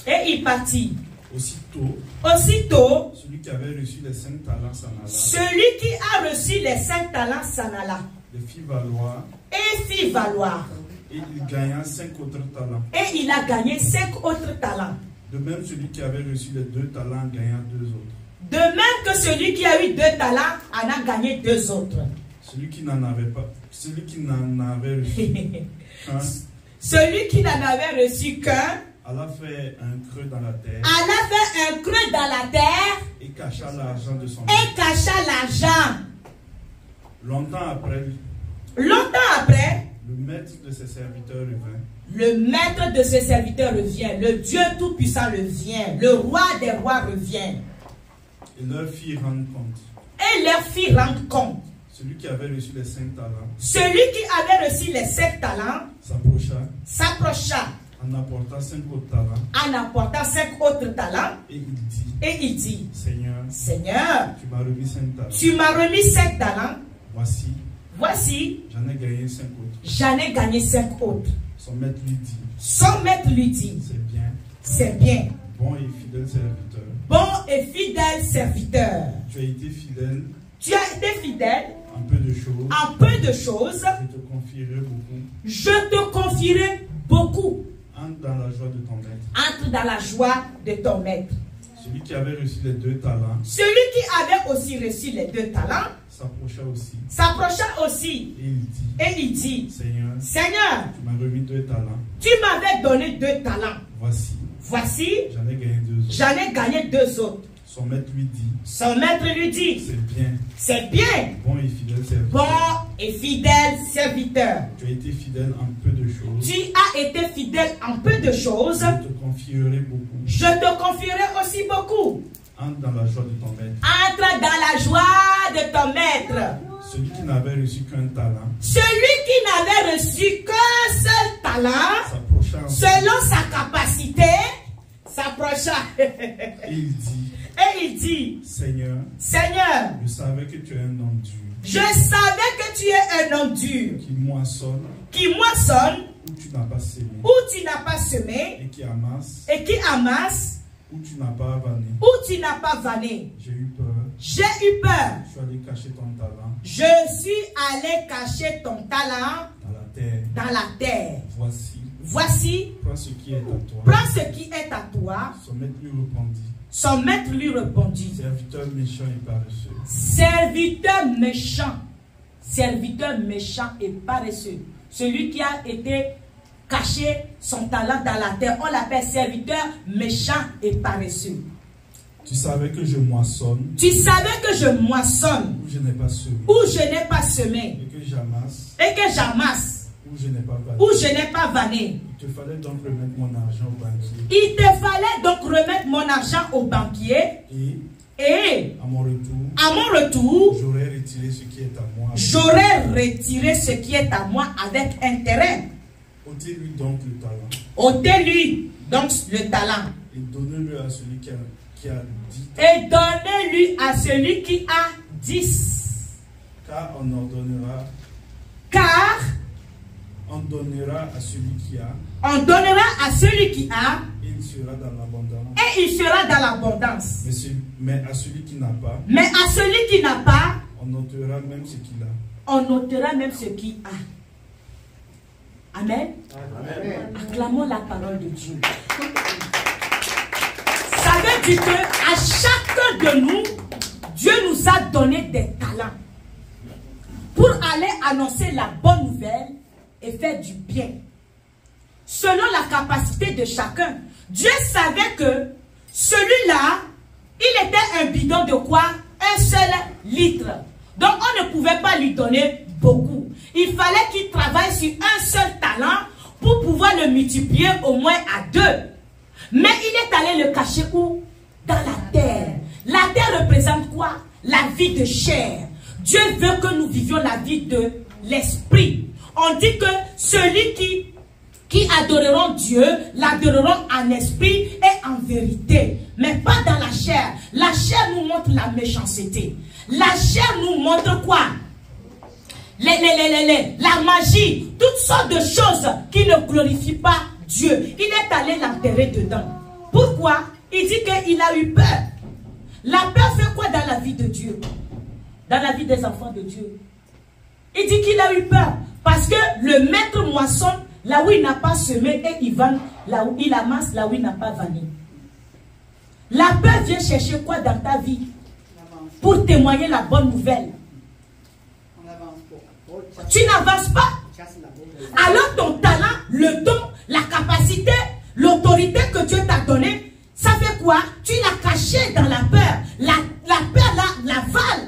Et il partit. Aussitôt, celui qui avait reçu les 5 talents s'en alla. Celui qui a reçu les 5 talents s'en alla. Les fit valoir. Et fit valoir. Et il gagna 5 autres talents. Et il a gagné 5 autres talents. De même, celui qui avait reçu les 2 talents gagna 2 autres. De même que celui qui a eu 2 talents en a gagné 2 autres. Celui qui n'en avait pas, celui qui n'en avait reçu qu'un, celui qui n'en avait reçu qu'un, alla faire un creux dans la terre. Alla faire un creux dans la terre. Et cacha l'argent de son Et cacha l'argent. Longtemps après, le maître de ses serviteurs revint. Le maître de ses serviteurs revient. Le Dieu Tout-Puissant revient. Le roi des rois revient. Et leur fit rendre compte. Et leur fit rendre compte. Celui qui avait reçu les 5 talents. Celui qui avait reçu les 5 talents. S'approcha. En apportant 5 autres talents. En apportant 5 autres talents. Et il dit. Seigneur. Tu m'as remis 5 talents. Tu m'as remis 5 talents. Voici. J'en ai gagné 5 autres. J'en ai gagné 5 autres. Son maître lui dit. C'est bien. Bon et fidèle serviteur. Bon et fidèle serviteur. Tu as été fidèle. Tu as été fidèle. En peu de choses. En peu de choses. Je te confierai beaucoup. Je te confierai beaucoup. Entre dans la joie de ton maître. Entre dans la joie de ton maître. Celui qui avait reçu les 2 talents. Celui qui avait aussi reçu les 2 talents. S'approcha aussi. Et il dit. Seigneur. Tu m'as remis 2 talents. Tu m'avais donné 2 talents. Voici. J'en ai gagné 2 autres. J'en ai gagné 2 autres. Son maître lui dit. C'est bien. Bon et fidèle serviteur. Bon et fidèle serviteur. Tu as été fidèle en peu de choses. Tu as été fidèle en peu de choses. Je te confierai beaucoup. Je te confierai aussi beaucoup. Entre dans la joie de ton maître. Entre dans la joie de ton maître. Celui qui n'avait reçu qu'un talent. Celui qui n'avait reçu qu'un seul talent. Selon sa capacité. S'approcha. Et il dit. Seigneur. Je savais que tu es un homme dur. Je savais que tu es un homme dur. Qui moissonne. Où tu n'as pas semé. Et qui amasse. Où tu n'as pas vanné. J'ai eu peur. Je suis allé cacher ton talent. Je suis allé cacher ton talent. Dans la terre. Voici. Prends ce qui est à toi. Son maître lui répondit. Serviteur méchant et paresseux. Serviteur méchant et paresseux. Celui qui a été caché son talent dans la terre, on l'appelle serviteur méchant et paresseux. Tu savais que je moissonne. Où je n'ai pas semé. Et que j'amasse. Où je n'ai pas vanné. Il te fallait donc remettre mon argent au banquier. Et à mon retour, j'aurais retiré ce qui est à moi. J'aurais retiré ce qui est à moi avec intérêt. Ôtez-lui donc le talent. Ôtez-lui donc le talent. Et donnez-le à celui qui a 10. Et donnez-lui à celui qui a 10. Car on donnera à celui qui a. On donnera à celui qui a. il sera dans l'abondance. Et il sera dans l'abondance. Mais à celui qui n'a pas, on ôtera même ce qu'il a. On ôtera même ce qu'il a. Amen. Amen. Acclamons la parole de Dieu. Ça veut dire que à chacun de nous, Dieu nous a donné des talents pour aller annoncer la bonne nouvelle et faire du bien. Selon la capacité de chacun, Dieu savait que celui-là, il était un bidon de quoi? Un seul litre. Donc on ne pouvait pas lui donner beaucoup. Il fallait qu'il travaille sur un seul talent pour pouvoir le multiplier au moins à 2. Mais il est allé le cacher où? Dans la terre. La terre représente quoi? La vie de chair. Dieu veut que nous vivions la vie de l'esprit. On dit que celui qui adoreront Dieu, l'adoreront en esprit et en vérité. Mais pas dans la chair. La chair nous montre la méchanceté. La chair nous montre quoi? La magie, toutes sortes de choses qui ne glorifient pas Dieu. Il est allé l'enterrer dedans. Pourquoi? Il dit qu'il a eu peur. La peur fait quoi dans la vie de Dieu? Dans la vie des enfants de Dieu? Il dit qu'il a eu peur. Parce que le maître moissonne là où il n'a pas semé et il vanne là où il amasse, là où il n'a pas vanné. La peur vient chercher quoi dans ta vie? Pour témoigner la bonne nouvelle. Tu n'avances pas. Alors ton talent, le don, la capacité, l'autorité que Dieu t'a donnée, ça fait quoi? Tu l'as caché dans la peur. La peur là, l'avale.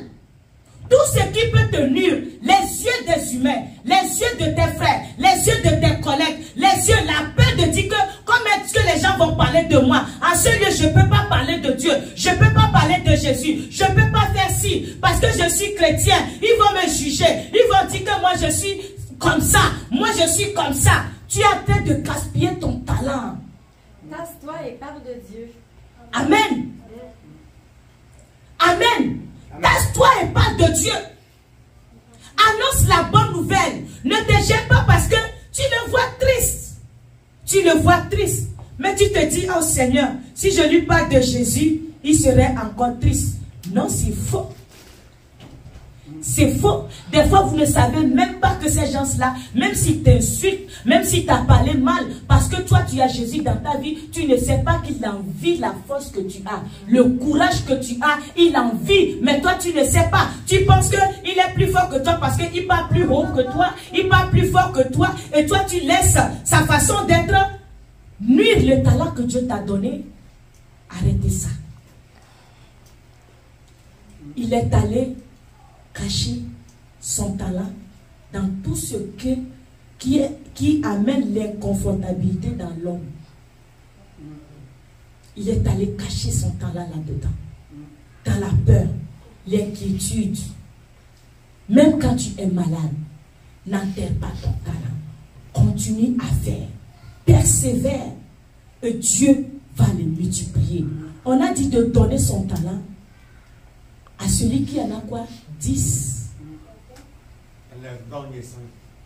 Tout ce qui peut te nuire, les yeux des humains, les yeux de tes frères, les yeux de tes collègues, les yeux, la peur de dire que comment est-ce que les gens vont parler de moi? En ce lieu, je ne peux pas parler de Dieu, je ne peux pas parler de Jésus, je ne peux pas faire ci, parce que je suis chrétien, ils vont me juger, ils vont dire que moi je suis comme ça, moi je suis comme ça. Tu es en train de gaspiller ton talent. Tasse-toi et parle de Dieu. Amen. Amen. Tasse-toi et parle de Dieu. Annonce la bonne nouvelle. Ne te gêne pas parce que tu le vois triste. Tu le vois triste. Mais tu te dis, oh Seigneur, si je lui parle de Jésus, il serait encore triste. Non, c'est faux. C'est faux. Des fois, vous ne savez même pas que ces gens-là, même s'ils t'insultent, même s'ils t'ont parlé mal, parce que toi, tu as Jésus dans ta vie, tu ne sais pas qu'il envie la force que tu as. Le courage que tu as, il envie. Mais toi, tu ne sais pas. Tu penses qu'il est plus fort que toi parce qu'il parle plus haut que toi, il parle plus fort que toi, et toi, tu laisses sa façon d'être nuire le talent que Dieu t'a donné. Arrêtez ça. Il est allé cacher son talent dans tout ce qui amène l'inconfortabilité dans l'homme. Il est allé cacher son talent là-dedans. Dans la peur, l'inquiétude. Même quand tu es malade, n'enterre pas ton talent. Continue à faire. Persévère. Et Dieu va le multiplier. On a dit de donner son talent à celui qui en a quoi? 10.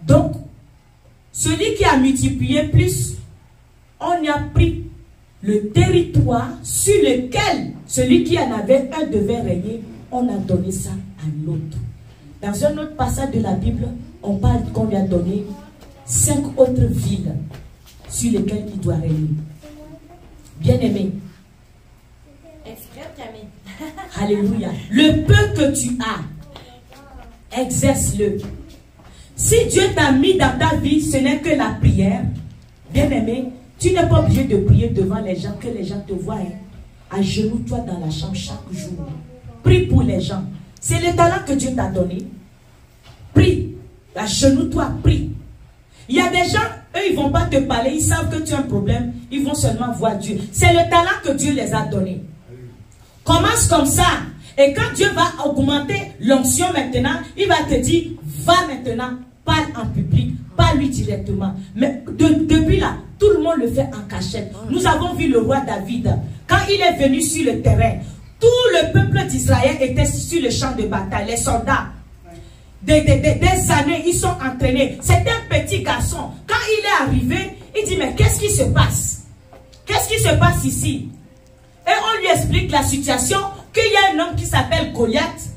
Donc, celui qui a multiplié plus, on y a pris le territoire sur lequel celui qui en avait un devait régner, on a donné ça à l'autre. Dans un autre passage de la Bible, on parle qu'on lui a donné 5 autres villes sur lesquelles il doit régner. Bien-aimé. Exprès, Camille. Alléluia. Le peu que tu as, exerce-le. Si Dieu t'a mis dans ta vie, ce n'est que la prière. Bien-aimé, tu n'es pas obligé de prier devant les gens, que les gens te voient. Agenouille-toi dans la chambre chaque jour. Prie pour les gens. C'est le talent que Dieu t'a donné. Prie. Agenouille-toi, prie. Il y a des gens, eux, ils ne vont pas te parler, ils savent que tu as un problème, ils vont seulement voir Dieu. C'est le talent que Dieu les a donné. Commence comme ça. Et quand Dieu va augmenter l'onction maintenant, il va te dire, va maintenant, parle en public, parle lui directement. Mais depuis là, tout le monde le fait en cachette. Nous avons vu le roi David, quand il est venu sur le terrain, tout le peuple d'Israël était sur le champ de bataille, les soldats. Des années, ils sont entraînés. C'est un petit garçon. Quand il est arrivé, il dit, mais qu'est-ce qui se passe? Qu'est-ce qui se passe ici? Et on lui explique la situation, qu'il y a un homme qui s'appelle Goliath.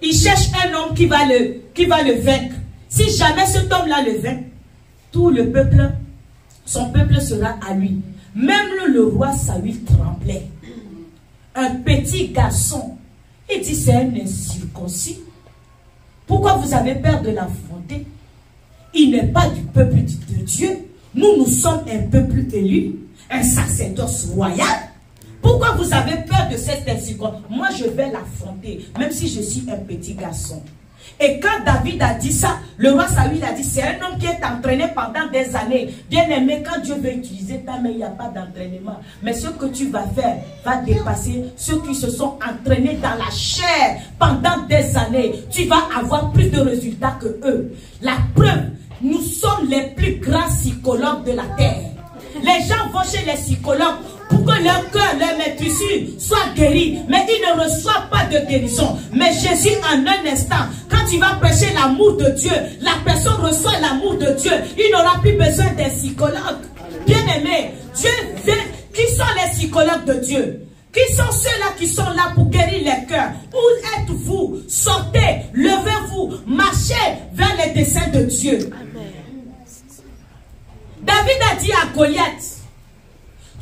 Il cherche un homme qui va le vaincre. Si jamais cet homme-là le vainc, tout le peuple, son peuple sera à lui. Même le roi Saül tremblait. Un petit garçon, il dit c'est un incirconcis. Pourquoi vous avez peur de l'affronter? Il n'est pas du peuple de Dieu. Nous sommes un peuple élu, un sacerdoce royal. Pourquoi vous avez peur de cet incirconcis? Moi, je vais l'affronter, même si je suis un petit garçon. Et quand David a dit ça, le roi Saül a dit, c'est un homme qui est entraîné pendant des années. Bien aimé, quand Dieu veut utiliser ta main, il n'y a pas d'entraînement. Mais ce que tu vas faire va dépasser ceux qui se sont entraînés dans la chair pendant des années. Tu vas avoir plus de résultats que eux. La preuve, nous sommes les plus grands psychologues de la terre. Les gens vont chez les psychologues pour que leur cœur, leur maîtrise soit guéri. Mais ils ne reçoivent pas de guérison. Mais Jésus, en un instant, quand il va prêcher l'amour de Dieu, la personne reçoit l'amour de Dieu. Il n'aura plus besoin d'un psychologue. Bien aimé, Dieu vient. Qui sont les psychologues de Dieu? Qui sont ceux-là qui sont là pour guérir les cœurs? Où êtes-vous? Sortez, levez-vous, marchez vers les desseins de Dieu. Amen. David a dit à Goliath,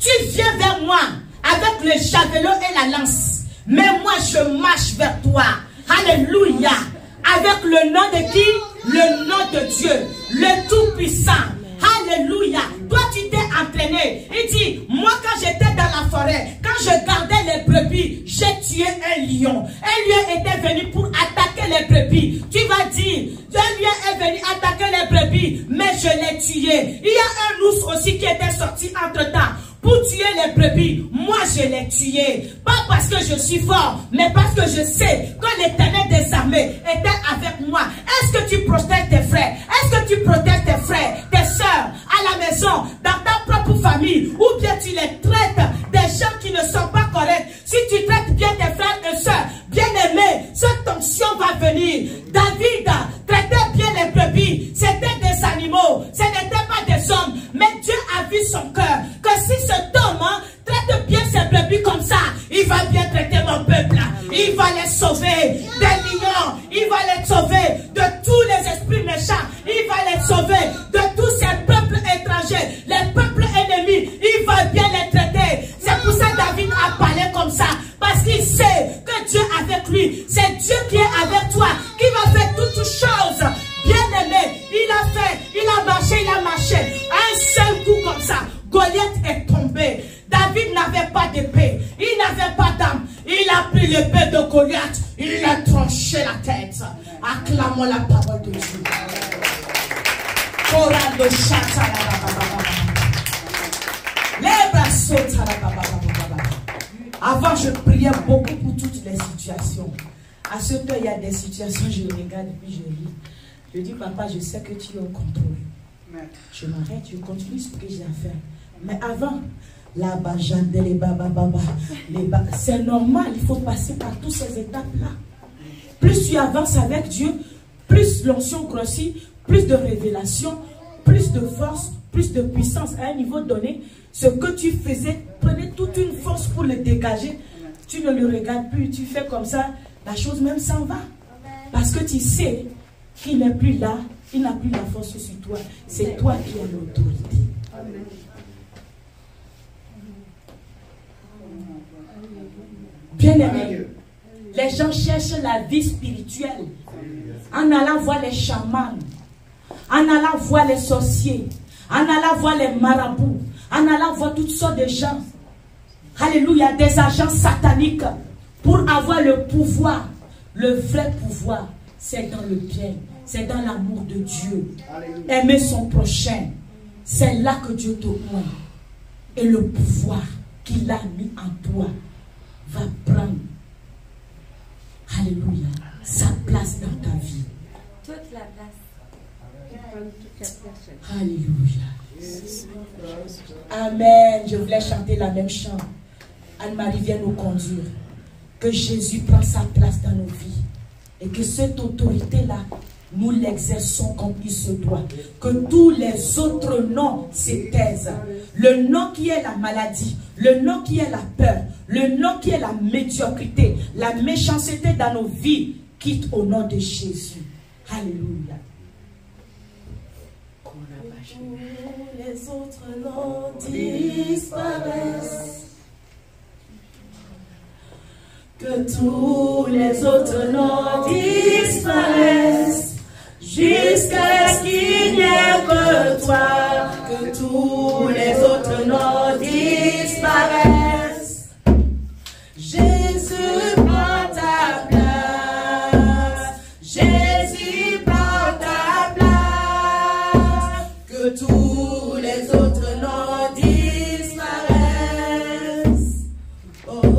tu viens vers moi avec le javelot et la lance, mais moi je marche vers toi. Alléluia. Avec le nom de qui? Le nom de Dieu, le Tout-Puissant. Alléluia. Toi tu t'es entraîné. Il dit, moi quand j'étais dans la forêt, quand je gardais les brebis, j'ai tué un lion. Un lion était venu pour attaquer les brebis. Tu vas dire, un lion est venu attaquer les brebis, mais je l'ai tué. Il y a un ours aussi qui était sorti entre temps pour tuer les brebis. Moi je l'ai tué. Pas parce que je suis fort, mais parce que je sais que l'Éternel des armées était avec moi. Est-ce que tu protèges tes frères? Est-ce que tu protèges tes frères, tes soeurs, à la maison, dans ta propre famille? Ou bien tu les traites des gens qui ne sont pas corrects? Si tu traites bien tes frères et soeurs, bien aimés, cette tension va venir. David traitait bien les brebis. C'était des animaux, ce n'était pas des hommes. Mais Dieu a vu son cœur, que si cet homme traite bien ses brebis comme ça, il va bien traiter mon peuple. Il va les sauver des lions. Il va les sauver de tous les esprits méchants. Il va les sauver de tous ces peuples étrangers, les peuples ennemis. Il va bien les traiter. C'est pour ça que David a parlé comme ça. Parce qu'il sait que Dieu est avec lui. C'est Dieu qui est avec toi, qui va faire toutes choses. Bien aimé, il a marché. Un seul coup comme ça, Goliath est tombé. David n'avait pas d'épée, il n'avait pas d'arme. Il a pris l'épée de Goliath, il a tranché la tête. Acclamons la parole de Dieu. Avant, je priais beaucoup pour toutes les situations. À ce temps, il y a des situations, je regarde et puis je lis. Je dis, papa, je sais que tu es au contrôle. Je m'arrête, je continue ce que j'ai à faire. Mais avant, c'est normal, il faut passer par toutes ces étapes-là. Plus tu avances avec Dieu, plus l'onction grossit, plus de révélation, plus de force, plus de puissance. À un niveau donné, ce que tu faisais, prenez toute une force pour le dégager. Tu ne le regardes plus, tu fais comme ça, la chose même s'en va. Parce que tu sais qu'il n'est plus là, il n'a plus la force sur toi. C'est toi qui as l'autorité. Bien aimé, les gens cherchent la vie spirituelle en allant voir les chamans, en allant voir les sorciers, en allant voir les marabouts, en allant voir toutes sortes de gens. Alléluia, des agents sataniques pour avoir le pouvoir. Le vrai pouvoir, c'est dans le bien, c'est dans l'amour de Dieu. Aimer son prochain, c'est là que Dieu te oint. Et le pouvoir qu'il a mis en toi va prendre, alléluia, sa place dans ta vie. Toute la place. Alléluia. Amen. Je voulais chanter la même chant. Anne-Marie vient nous conduire. Que Jésus prend sa place dans nos vies. Et que cette autorité-là, nous l'exerçons comme il se doit. Que tous les autres noms se taisent. le nom qui est la maladie, le nom qui est la peur, le nom qui est la médiocrité, la méchanceté dans nos vies, quitte au nom de Jésus. Alléluia. Les autres noms disparaissent. Que tous les autres noms disparaissent. Jusqu'à ce qu'il n'y ait que toi. Que tous les autres noms disparaissent. Jésus.